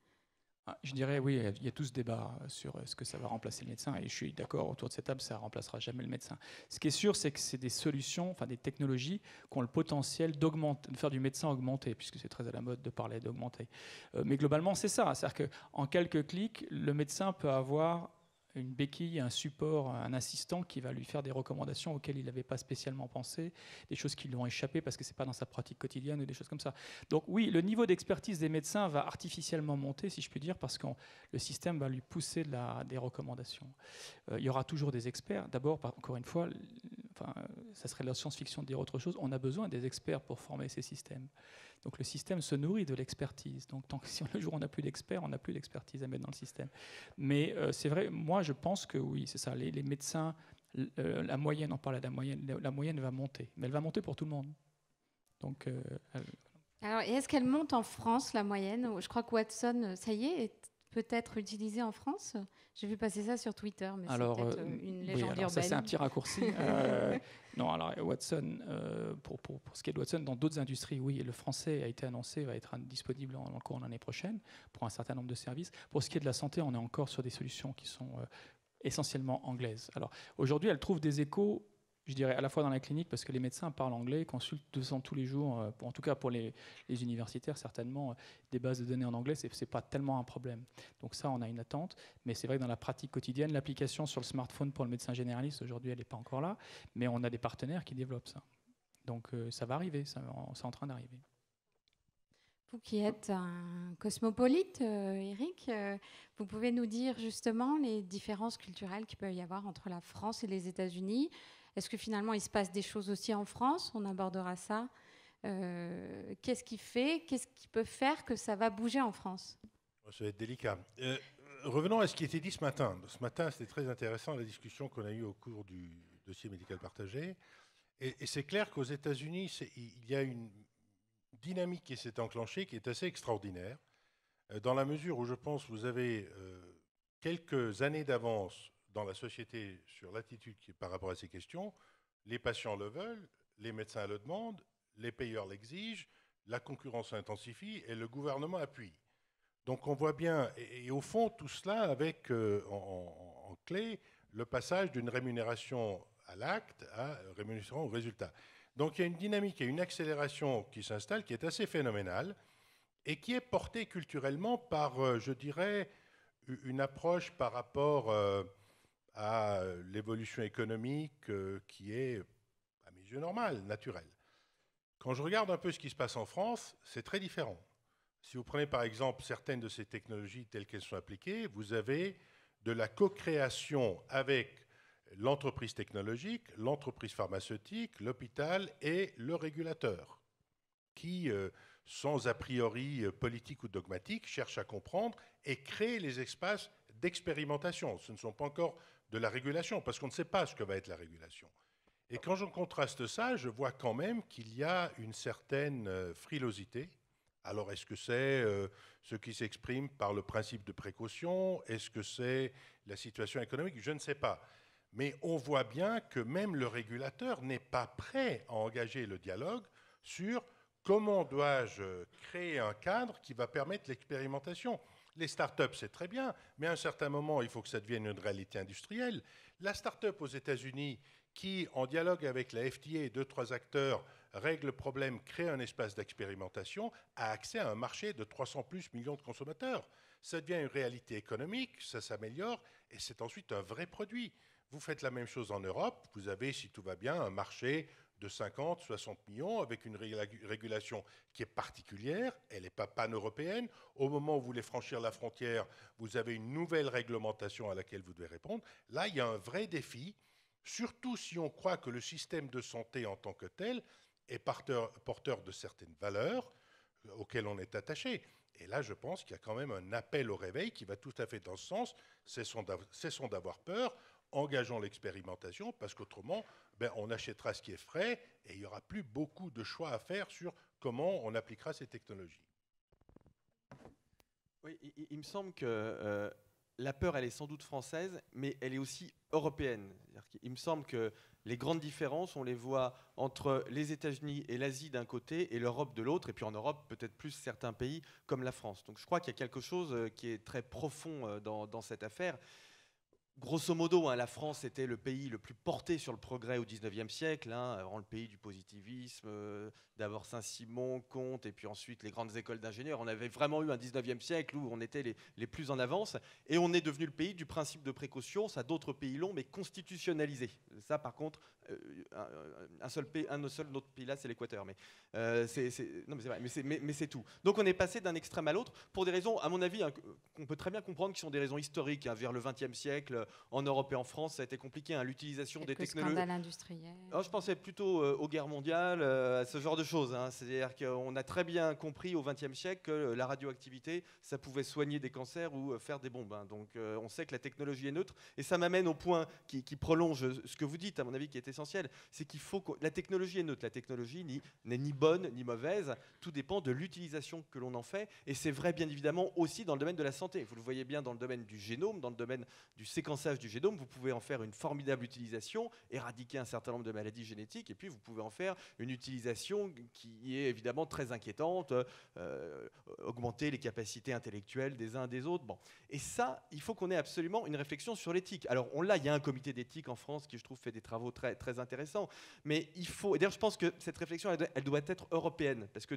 Je dirais, oui, il y a tout ce débat sur ce que ça va remplacer le médecin, et je suis d'accord, autour de cette table, ça ne remplacera jamais le médecin. Ce qui est sûr, c'est que c'est des solutions, des technologies qui ont le potentiel de faire du médecin augmenté, puisque c'est très à la mode de parler d'augmenter. Mais globalement, c'est ça. C'est-à-dire qu'en quelques clics, le médecin peut avoir une béquille, un support, un assistant qui va lui faire des recommandations auxquelles il n'avait pas spécialement pensé, des choses qui lui ont échappé parce que ce n'est pas dans sa pratique quotidienne ou des choses comme ça. Donc oui, le niveau d'expertise des médecins va artificiellement monter, si je puis dire, parce que le système va lui pousser des recommandations. Il y aura toujours des experts. D'abord, encore une fois, ça serait de la science-fiction de dire autre chose, on a besoin des experts pour former ces systèmes. Donc le système se nourrit de l'expertise. Donc tant que si le jour où on n'a plus d'experts, on n'a plus d'expertise à mettre dans le système. Mais c'est vrai, moi je pense que oui, c'est ça. Les médecins, la moyenne, on parle de la moyenne va monter. Mais elle va monter pour tout le monde. Donc, alors, est-ce qu'elle monte en France, la moyenne? Je crois que Watson, ça y est peut-être utilisé en France. J'ai vu passer ça sur Twitter, mais c'est peut-être une légende urbaine. Ça, c'est un petit raccourci. Non, alors Watson, pour ce qui est de Watson, dans d'autres industries, oui, le français a été annoncé, va être disponible dans le cours de l'année prochaine pour un certain nombre de services. Pour ce qui est de la santé, on est encore sur des solutions qui sont essentiellement anglaises. Alors aujourd'hui, elles trouvent des échos Je dirais à la fois dans la clinique, parce que les médecins parlent anglais, consultent 200 tous les jours, en tout cas pour les universitaires, certainement, des bases de données en anglais, ce n'est pas tellement un problème. Donc ça, on a une attente, mais c'est vrai que dans la pratique quotidienne, l'application sur le smartphone pour le médecin généraliste, aujourd'hui, elle n'est pas encore là, mais on a des partenaires qui développent ça. Donc ça va arriver, c'est en train d'arriver. Vous qui êtes un cosmopolite, Eric, vous pouvez nous dire justement les différences culturelles qu'il peut y avoir entre la France et les États-Unis. Est-ce que finalement il se passe des choses aussi en France? On abordera ça. Qu'est-ce qui peut faire que ça va bouger en France? Ça va être délicat. Revenons à ce qui était dit ce matin. Ce matin, c'était très intéressant la discussion qu'on a eue au cours du dossier médical partagé. Et c'est clair qu'aux États-Unis, il y a une dynamique qui s'est enclenchée qui est assez extraordinaire, dans la mesure où je pense que vous avez quelques années d'avance dans la société sur l'attitude par rapport à ces questions. Les patients le veulent, les médecins le demandent, les payeurs l'exigent, la concurrence s'intensifie et le gouvernement appuie. Donc on voit bien, et au fond, tout cela avec en clé le passage d'une rémunération à l'acte à rémunération au résultat. Donc il y a une dynamique et une accélération qui s'installe qui est assez phénoménale et qui est portée culturellement par, je dirais, une approche par rapport à l'évolution économique qui est, à mes yeux, normale, naturelle. Quand je regarde un peu ce qui se passe en France, c'est très différent. Si vous prenez par exemple certaines de ces technologies telles qu'elles sont appliquées, vous avez de la co-création avec l'entreprise technologique, l'entreprise pharmaceutique, l'hôpital et le régulateur, qui, sans a priori politique ou dogmatique, cherchent à comprendre et créent les espaces d'expérimentation. Ce ne sont pas encore de la régulation, parce qu'on ne sait pas ce que va être la régulation. Et quand je contraste ça, je vois quand même qu'il y a une certaine frilosité. Alors, est-ce que c'est ce qui s'exprime par le principe de précaution? Est-ce que c'est la situation économique? Je ne sais pas. Mais on voit bien que même le régulateur n'est pas prêt à engager le dialogue sur comment dois-je créer un cadre qui va permettre l'expérimentation. Les startups, c'est très bien, mais à un certain moment, il faut que ça devienne une réalité industrielle. La startup aux États-Unis, qui, en dialogue avec la FDA et 2-3 acteurs, règle le problème, crée un espace d'expérimentation, a accès à un marché de 300 plus millions de consommateurs. Ça devient une réalité économique, ça s'améliore, et c'est ensuite un vrai produit. Vous faites la même chose en Europe, vous avez, si tout va bien, un marché de 50, 60 millions avec une régulation qui est particulière, elle n'est pas pan-européenne. Au moment où vous voulez franchir la frontière, vous avez une nouvelle réglementation à laquelle vous devez répondre. Là, il y a un vrai défi, surtout si on croit que le système de santé en tant que tel est porteur de certaines valeurs auxquelles on est attaché. Et là, je pense qu'il y a quand même un appel au réveil qui va tout à fait dans ce sens. Cessons d'avoir peur, engageons l'expérimentation, parce qu'autrement, on achètera ce qui est frais et il n'y aura plus beaucoup de choix à faire sur comment on appliquera ces technologies. Oui, il me semble que la peur, elle est sans doute française, mais elle est aussi européenne. Il me semble que les grandes différences, on les voit entre les États-Unis et l'Asie d'un côté et l'Europe de l'autre, et puis en Europe, peut-être plus certains pays comme la France. Donc je crois qu'il y a quelque chose qui est très profond dans cette affaire. Grosso modo, la France était le pays le plus porté sur le progrès au XIXe siècle, avant le pays du positivisme, d'abord Saint-Simon, Comte, et puis ensuite les grandes écoles d'ingénieurs. On avait vraiment eu un XIXe siècle où on était les plus en avance, et on est devenu le pays du principe de précaution. Ça, d'autres pays l'ont, mais constitutionnalisé. Ça, par contre, un seul autre pays là, c'est l'Équateur. Mais c'est tout. Donc on est passé d'un extrême à l'autre pour des raisons, à mon avis, qu'on peut très bien comprendre, qui sont des raisons historiques. Vers le XXe siècle, en Europe et en France, ça a été compliqué. L'utilisation des technologies. Scandales industriels. Je pensais plutôt aux guerres mondiales, à ce genre de choses. C'est-à-dire qu'on a très bien compris au XXe siècle que la radioactivité, ça pouvait soigner des cancers ou faire des bombes. Donc on sait que la technologie est neutre. Et ça m'amène au point qui prolonge ce que vous dites, à mon avis, qui est essentiel. C'est qu'il faut que la technologie est neutre. La technologie n'est ni bonne ni mauvaise. Tout dépend de l'utilisation que l'on en fait. Et c'est vrai, bien évidemment, aussi dans le domaine de la santé. Vous le voyez bien dans le domaine du génome, dans le domaine du séquençage séquençage du génome, vous pouvez en faire une formidable utilisation, éradiquer un certain nombre de maladies génétiques, et puis vous pouvez en faire une utilisation qui est évidemment très inquiétante, augmenter les capacités intellectuelles des uns des autres. Bon. Et ça, il faut qu'on ait absolument une réflexion sur l'éthique. Alors il y a un comité d'éthique en France qui, je trouve, fait des travaux très, très intéressants, mais il faut... Et d'ailleurs, je pense que cette réflexion, elle doit être européenne, parce que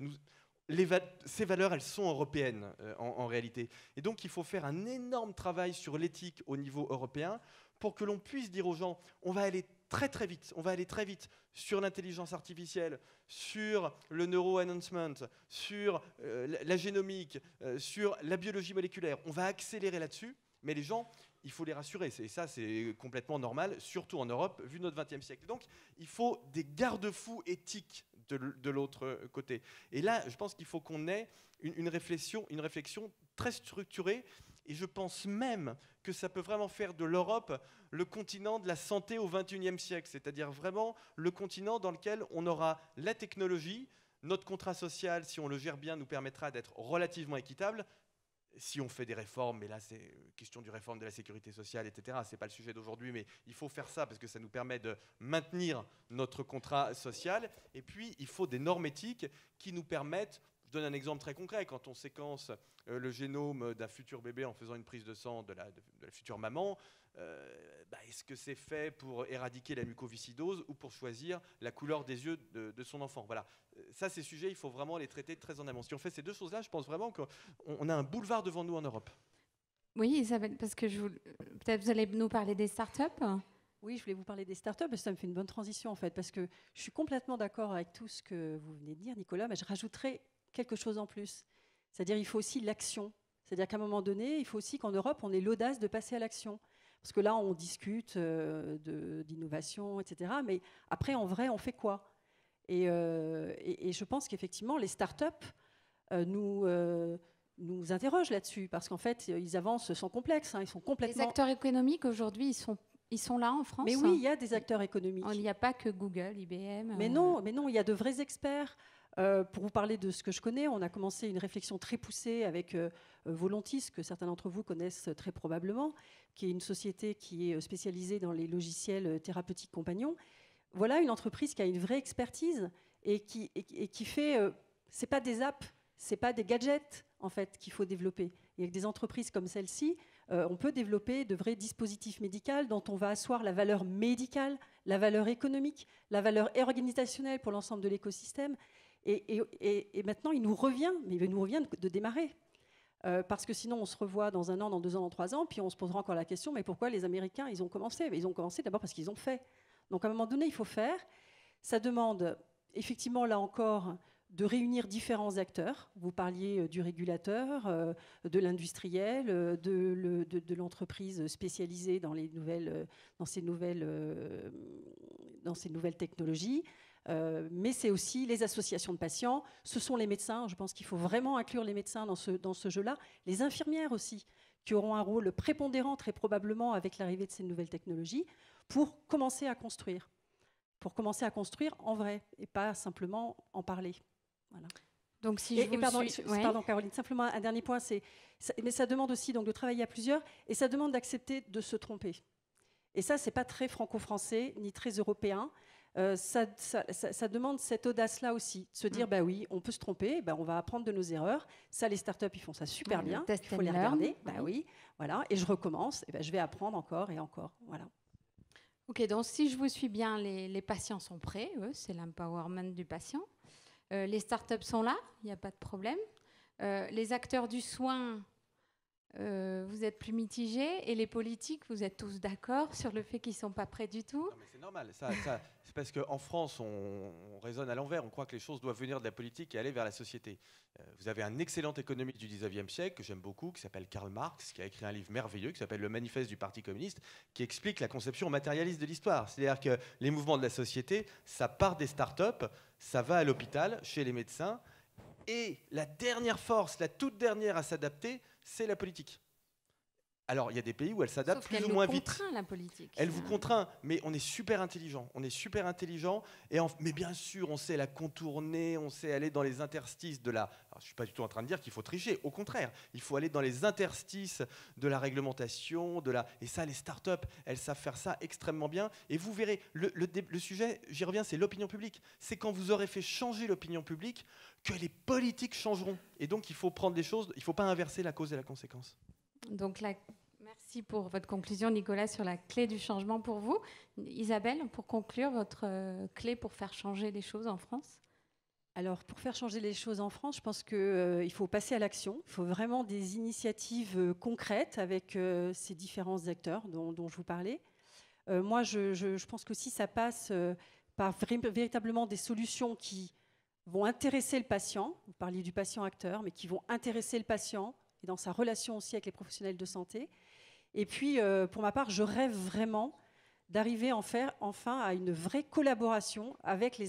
ces valeurs, elles sont européennes en réalité. Et donc, il faut faire un énorme travail sur l'éthique au niveau européen pour que l'on puisse dire aux gens, on va aller très très vite, on va aller très vite sur l'intelligence artificielle, sur le neuro-enhancement, sur la génomique, sur la biologie moléculaire. On va accélérer là-dessus, mais les gens, il faut les rassurer. Et ça, c'est complètement normal, surtout en Europe, vu notre XXe siècle. Donc, il faut des garde-fous éthiques de l'autre côté. Et là, je pense qu'il faut qu'on ait une réflexion très structurée, et je pense même que ça peut vraiment faire de l'Europe le continent de la santé au XXIe siècle, c'est-à-dire vraiment le continent dans lequel on aura la technologie, notre contrat social, si on le gère bien, nous permettra d'être relativement équitable, si on fait des réformes, mais là c'est question du réforme de la sécurité sociale, etc. C'est pas le sujet d'aujourd'hui, mais il faut faire ça parce que ça nous permet de maintenir notre contrat social. Et puis il faut des normes éthiques qui nous permettent. Je donne un exemple très concret. Quand on séquence le génome d'un futur bébé en faisant une prise de sang de la future maman, est-ce que c'est fait pour éradiquer la mucoviscidose ou pour choisir la couleur des yeux de son enfant? Voilà. Ça, ces sujets, il faut vraiment les traiter très en amont. Si on fait ces deux choses-là, je pense vraiment qu'on a un boulevard devant nous en Europe. Oui, Isabelle, parce que peut-être vous allez nous parler des startups. Oui, je voulais vous parler des startups, parce que ça me fait une bonne transition, en fait, parce que je suis complètement d'accord avec tout ce que vous venez de dire, Nicolas, mais je rajouterais quelque chose en plus. C'est-à-dire il faut aussi l'action. C'est-à-dire qu'à un moment donné, il faut aussi qu'en Europe, on ait l'audace de passer à l'action. Parce que là, on discute d'innovation, etc. Mais après, en vrai, on fait quoi ? Et je pense qu'effectivement, les startups nous interrogent là-dessus, parce qu'en fait, ils avancent sans complexe. Hein, ils sont complètement... Les acteurs économiques, aujourd'hui, ils sont là en France. Mais oui, il y a des acteurs économiques. Il n'y a pas que Google, IBM. Mais non, il y a de vrais experts. Pour vous parler de ce que je connais, on a commencé une réflexion très poussée avec Volantis, que certains d'entre vous connaissent très probablement, qui est une société qui est spécialisée dans les logiciels thérapeutiques compagnons. Voilà une entreprise qui a une vraie expertise et qui fait... c'est pas des apps, c'est pas des gadgets en fait qu'il faut développer. Et avec des entreprises comme celle-ci, on peut développer de vrais dispositifs médicaux dont on va asseoir la valeur médicale, la valeur économique, la valeur organisationnelle pour l'ensemble de l'écosystème. Et maintenant, il nous revient de démarrer. Parce que sinon, on se revoit dans 1 an, dans 2 ans, dans 3 ans, puis on se posera encore la question, mais pourquoi les Américains, ils ont commencé ? Ils ont commencé d'abord parce qu'ils ont fait. Donc à un moment donné, il faut faire. Ça demande, effectivement, là encore, de réunir différents acteurs. Vous parliez du régulateur, de l'industriel, de l'entreprise spécialisée dans ces nouvelles technologies. Mais c'est aussi les associations de patients, ce sont les médecins, je pense qu'il faut vraiment inclure les médecins dans ce jeu-là, les infirmières aussi, qui auront un rôle prépondérant très probablement avec l'arrivée de ces nouvelles technologies, pour commencer à construire en vrai, et pas simplement en parler. Voilà. Donc si pardon Caroline, simplement un dernier point, mais ça demande aussi donc, de travailler à plusieurs, et ça demande d'accepter de se tromper. Et ça, c'est pas très franco-français, ni très européen. Ça demande cette audace-là aussi, de se dire, bah oui, on peut se tromper, bah on va apprendre de nos erreurs. Ça, les startups, ils font ça super bien. Il faut les regarder. Bah oui, voilà. Et je recommence, et bah, je vais apprendre encore et encore. Voilà. Ok, donc si je vous suis bien, les patients sont prêts, c'est l'empowerment du patient. Les startups sont là, il n'y a pas de problème. Les acteurs du soin, vous êtes plus mitigés, et les politiques, vous êtes tous d'accord sur le fait qu'ils ne sont pas prêts du tout. Non, mais c'est normal, c'est parce qu'en France, on raisonne à l'envers, on croit que les choses doivent venir de la politique et aller vers la société. Vous avez un excellent économiste du 19e siècle, que j'aime beaucoup, qui s'appelle Karl Marx, qui a écrit un livre merveilleux, qui s'appelle Le Manifeste du Parti communiste, qui explique la conception matérialiste de l'histoire. C'est-à-dire que les mouvements de la société, ça part des startups, ça va à l'hôpital, chez les médecins, et la dernière force, la toute dernière à s'adapter, c'est la politique. Alors, il y a des pays où elle s'adapte Sauf plus qu'elle ou nous moins vite. contraint, la politique. Elle vous contraint, mais on est super intelligent. On est super intelligent, mais bien sûr, on sait la contourner, on sait aller dans les interstices de la. Alors, je ne suis pas du tout en train de dire qu'il faut tricher. Au contraire, il faut aller dans les interstices de la réglementation, et ça, les startups, elles savent faire ça extrêmement bien. Et vous verrez, le sujet, j'y reviens, c'est l'opinion publique. C'est quand vous aurez fait changer l'opinion publique que les politiques changeront. Et donc, il faut prendre les choses. Il ne faut pas inverser la cause et la conséquence. Donc, merci pour votre conclusion, Nicolas, sur la clé du changement pour vous. Isabelle, pour conclure, votre clé pour faire changer les choses en France? Alors, pour faire changer les choses en France, je pense qu'il faut passer à l'action. Il faut vraiment des initiatives concrètes avec ces différents acteurs dont je vous parlais. Moi, je pense qu'aussi ça passe par véritablement des solutions qui vont intéresser le patient. Vous parliez du patient-acteur, mais qui vont intéresser le patient et dans sa relation aussi avec les professionnels de santé. Et puis, pour ma part, je rêve vraiment d'arriver enfin à une vraie collaboration avec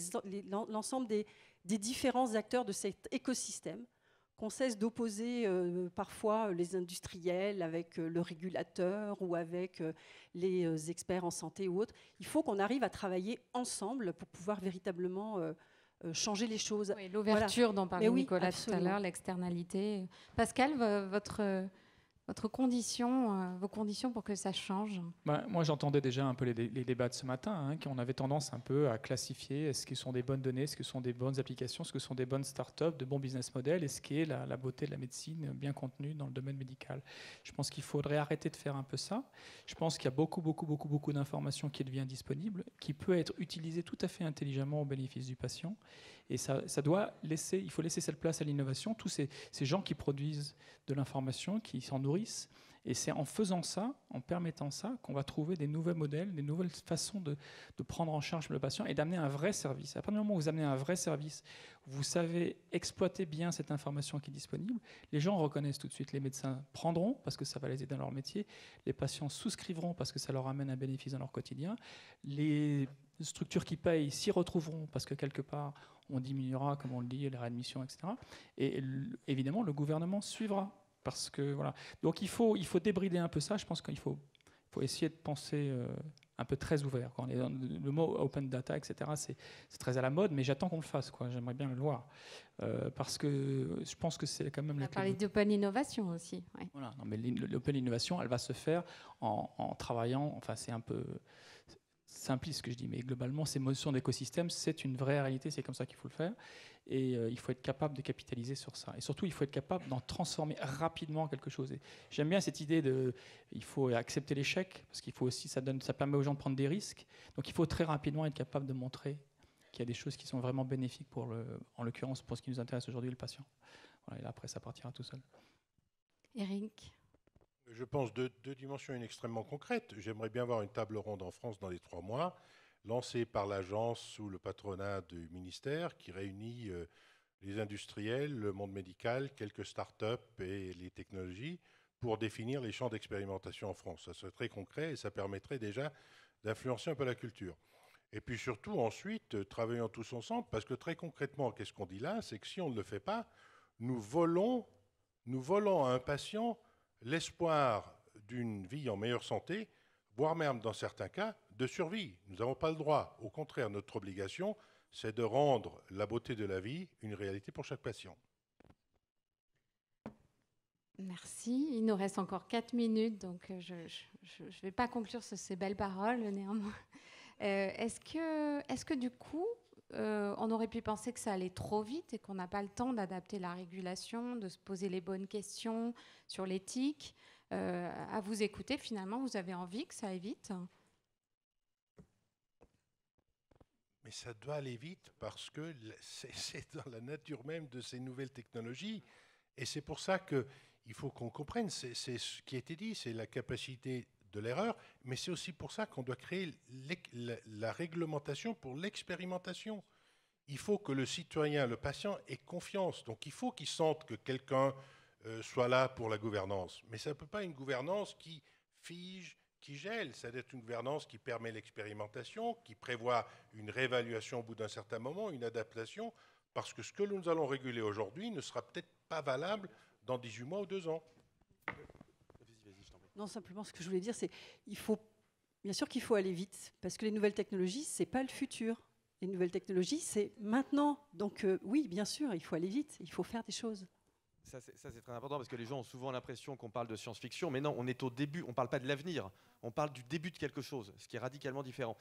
l'ensemble des différents acteurs de cet écosystème, qu'on cesse d'opposer parfois les industriels avec le régulateur ou avec les experts en santé ou autres. Il faut qu'on arrive à travailler ensemble pour pouvoir véritablement changer les choses. Oui, l'ouverture dont parlait Nicolas tout à l'heure, l'externalité. Pascal, vos conditions pour que ça change? Moi, j'entendais déjà un peu les débats de ce matin, qu'on avait tendance un peu à classifier est-ce que ce sont des bonnes données, est-ce que ce sont des bonnes applications, est-ce que ce sont des bonnes startups, de bons business models, et ce qui est la beauté de la médecine bien contenue dans le domaine médical. Je pense qu'il faudrait arrêter de faire un peu ça. Je pense qu'il y a beaucoup d'informations qui deviennent disponibles, qui peut être utilisée tout à fait intelligemment au bénéfice du patient. Et il faut laisser cette place à l'innovation, tous ces gens qui produisent de l'information, qui s'en nourrissent. Et c'est en faisant ça, en permettant ça, qu'on va trouver des nouveaux modèles, des nouvelles façons de prendre en charge le patient et d'amener un vrai service. À partir du moment où vous amenez un vrai service, vous savez exploiter bien cette information qui est disponible, les gens reconnaissent tout de suite, les médecins prendront parce que ça va les aider dans leur métier, les patients souscrivront parce que ça leur amène un bénéfice dans leur quotidien, les structures qui payent s'y retrouveront parce que quelque part, on diminuera, comme on le dit, les réadmissions, etc. Et évidemment, le gouvernement suivra. Parce que, voilà. Donc il faut débrider un peu ça. Je pense qu'il faut essayer de penser un peu très ouvert. Quand le mot open data, etc., c'est très à la mode, mais j'attends qu'on le fasse. J'aimerais bien le voir. Parce que je pense que c'est quand même... On a parlé d'open innovation aussi. Ouais. Voilà. Non, mais l'open innovation, elle va se faire en travaillant... Enfin, c'est un peu... simpliste ce que je dis, mais globalement, ces notions d'écosystème, c'est une vraie réalité, c'est comme ça qu'il faut le faire. Et il faut être capable de capitaliser sur ça. Et surtout, il faut être capable d'en transformer rapidement quelque chose. Et j'aime bien cette idée il faut accepter l'échec, parce qu'il faut aussi, ça permet aux gens de prendre des risques. Donc il faut très rapidement être capable de montrer qu'il y a des choses qui sont vraiment bénéfiques en l'occurrence, pour ce qui nous intéresse aujourd'hui, le patient. Voilà, et là, après, ça partira tout seul. Eric? Je pense deux dimensions extrêmement concrètes. J'aimerais bien voir une table ronde en France dans les 3 mois, lancée par l'agence sous le patronat du ministère, qui réunit les industriels, le monde médical, quelques start-up et les technologies, pour définir les champs d'expérimentation en France. Ça serait très concret et ça permettrait déjà d'influencer un peu la culture. Et puis surtout, ensuite, travaillons tous ensemble, parce que très concrètement, qu'est-ce qu'on dit là? C'est que si on ne le fait pas, nous volons à un patient l'espoir d'une vie en meilleure santé, voire même dans certains cas de survie. Nous n'avons pas le droit. Au contraire, notre obligation, c'est de rendre la beauté de la vie une réalité pour chaque patient. Merci. Il nous reste encore 4 minutes, donc je ne vais pas conclure sur ces belles paroles, néanmoins. Est-ce que du coup, on aurait pu penser que ça allait trop vite et qu'on n'a pas le temps d'adapter la régulation, de se poser les bonnes questions sur l'éthique? À vous écouter, finalement, vous avez envie que ça aille vite? Mais ça doit aller vite parce que c'est dans la nature même de ces nouvelles technologies. Et c'est pour ça qu'il faut qu'on comprenne, c'est ce qui a été dit, c'est la capacité de l'erreur, mais c'est aussi pour ça qu'on doit créer la réglementation pour l'expérimentation. Il faut que le citoyen, le patient, ait confiance. Donc il faut qu'il sente que quelqu'un soit là pour la gouvernance. Mais ça ne peut pas être une gouvernance qui fige, qui gèle. Ça doit être une gouvernance qui permet l'expérimentation, qui prévoit une réévaluation au bout d'un certain moment, une adaptation, parce que ce que nous allons réguler aujourd'hui ne sera peut-être pas valable dans 18 mois ou 2 ans. Non, simplement, ce que je voulais dire, c'est bien sûr qu'il faut aller vite, parce que les nouvelles technologies, ce n'est pas le futur. Les nouvelles technologies, c'est maintenant. Donc oui, bien sûr, il faut aller vite, il faut faire des choses. Ça, c'est très important parce que les gens ont souvent l'impression qu'on parle de science-fiction, mais non, on est au début, on ne parle pas de l'avenir, on parle du début de quelque chose, ce qui est radicalement différent.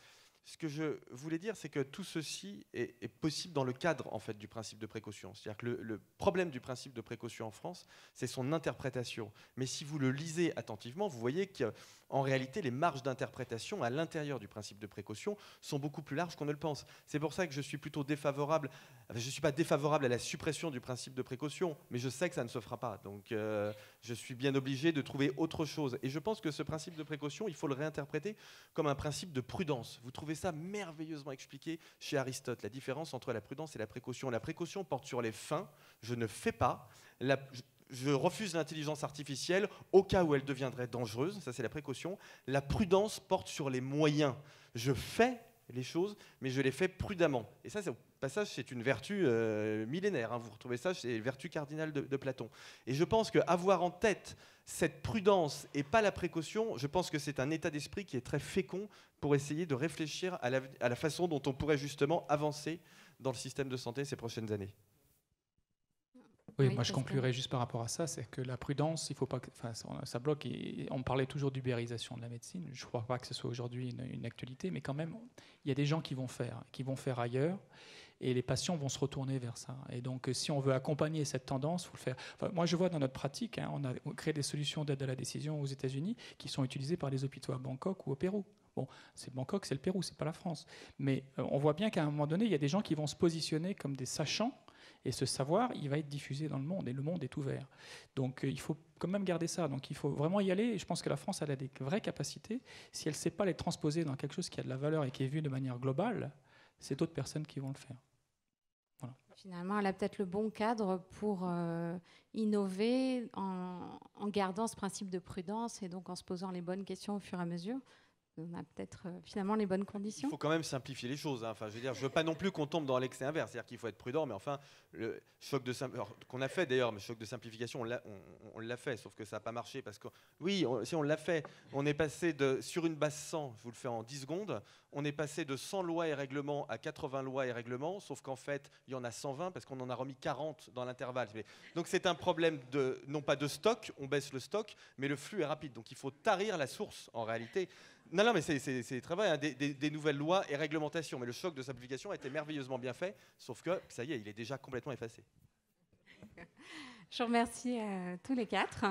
Ce que je voulais dire, c'est que tout ceci est possible dans le cadre en fait, du principe de précaution. C'est-à-dire que le problème du principe de précaution en France, c'est son interprétation. Mais si vous le lisez attentivement, vous voyez qu'en réalité, les marges d'interprétation à l'intérieur du principe de précaution sont beaucoup plus larges qu'on ne le pense. C'est pour ça que je suis plutôt défavorable. Je ne suis pas défavorable à la suppression du principe de précaution, mais je sais que ça ne se fera pas. Donc je suis bien obligé de trouver autre chose. Et je pense que ce principe de précaution, il faut le réinterpréter comme un principe de prudence. Vous trouvez ça merveilleusement expliqué chez Aristote, la différence entre la prudence et la précaution. La précaution porte sur les fins, je ne fais pas. Je refuse l'intelligence artificielle au cas où elle deviendrait dangereuse, ça c'est la précaution. La prudence porte sur les moyens. Je fais les choses, mais je les fais prudemment. Et ça, au passage, c'est une vertu millénaire. Hein. Vous retrouvez ça, c'est les vertus cardinales de Platon. Et je pense qu'avoir en tête cette prudence et pas la précaution, je pense que c'est un état d'esprit qui est très fécond pour essayer de réfléchir à la façon dont on pourrait justement avancer dans le système de santé ces prochaines années. Oui, moi je conclurai juste par rapport à ça, c'est que la prudence, il faut pas, ça bloque. Et on parlait toujours d'ubérisation de la médecine. Je ne crois pas que ce soit aujourd'hui une actualité, mais quand même, il y a des gens qui vont faire ailleurs, et les patients vont se retourner vers ça. Et donc, si on veut accompagner cette tendance, il faut le faire. Enfin, moi, je vois dans notre pratique, on a créé des solutions d'aide à la décision aux États-Unis qui sont utilisées par les hôpitaux à Bangkok ou au Pérou. Bon, c'est Bangkok, c'est le Pérou, c'est pas la France. Mais on voit bien qu'à un moment donné, il y a des gens qui vont se positionner comme des sachants. Et ce savoir, il va être diffusé dans le monde, et le monde est ouvert. Donc il faut quand même garder ça. Donc il faut vraiment y aller, et je pense que la France, elle a des vraies capacités. Si elle ne sait pas les transposer dans quelque chose qui a de la valeur et qui est vu de manière globale, c'est d'autres personnes qui vont le faire. Voilà. Finalement, elle a peut-être le bon cadre pour innover en gardant ce principe de prudence et donc en se posant les bonnes questions au fur et à mesure. On a peut-être finalement les bonnes conditions. Il faut quand même simplifier les choses. Hein. Enfin, je veux dire, je veux pas non plus qu'on tombe dans l'excès inverse. C'est-à-dire qu'il faut être prudent, mais enfin, le choc de qu'on a fait d'ailleurs, mais choc de simplification, on l'a fait, sauf que ça n'a pas marché parce que oui, si on l'a fait, on est passé sur une base 100, je vous le fais en 10 secondes, on est passé de 100 lois et règlements à 80 lois et règlements, sauf qu'en fait, il y en a 120 parce qu'on en a remis 40 dans l'intervalle. Donc c'est un problème non pas de stock, on baisse le stock, mais le flux est rapide. Donc il faut tarir la source en réalité. Non, mais c'est très vrai, hein, des nouvelles lois et réglementations. Mais le choc de simplification a été merveilleusement bien fait, sauf que, ça y est, il est déjà complètement effacé. Je vous remercie tous les quatre.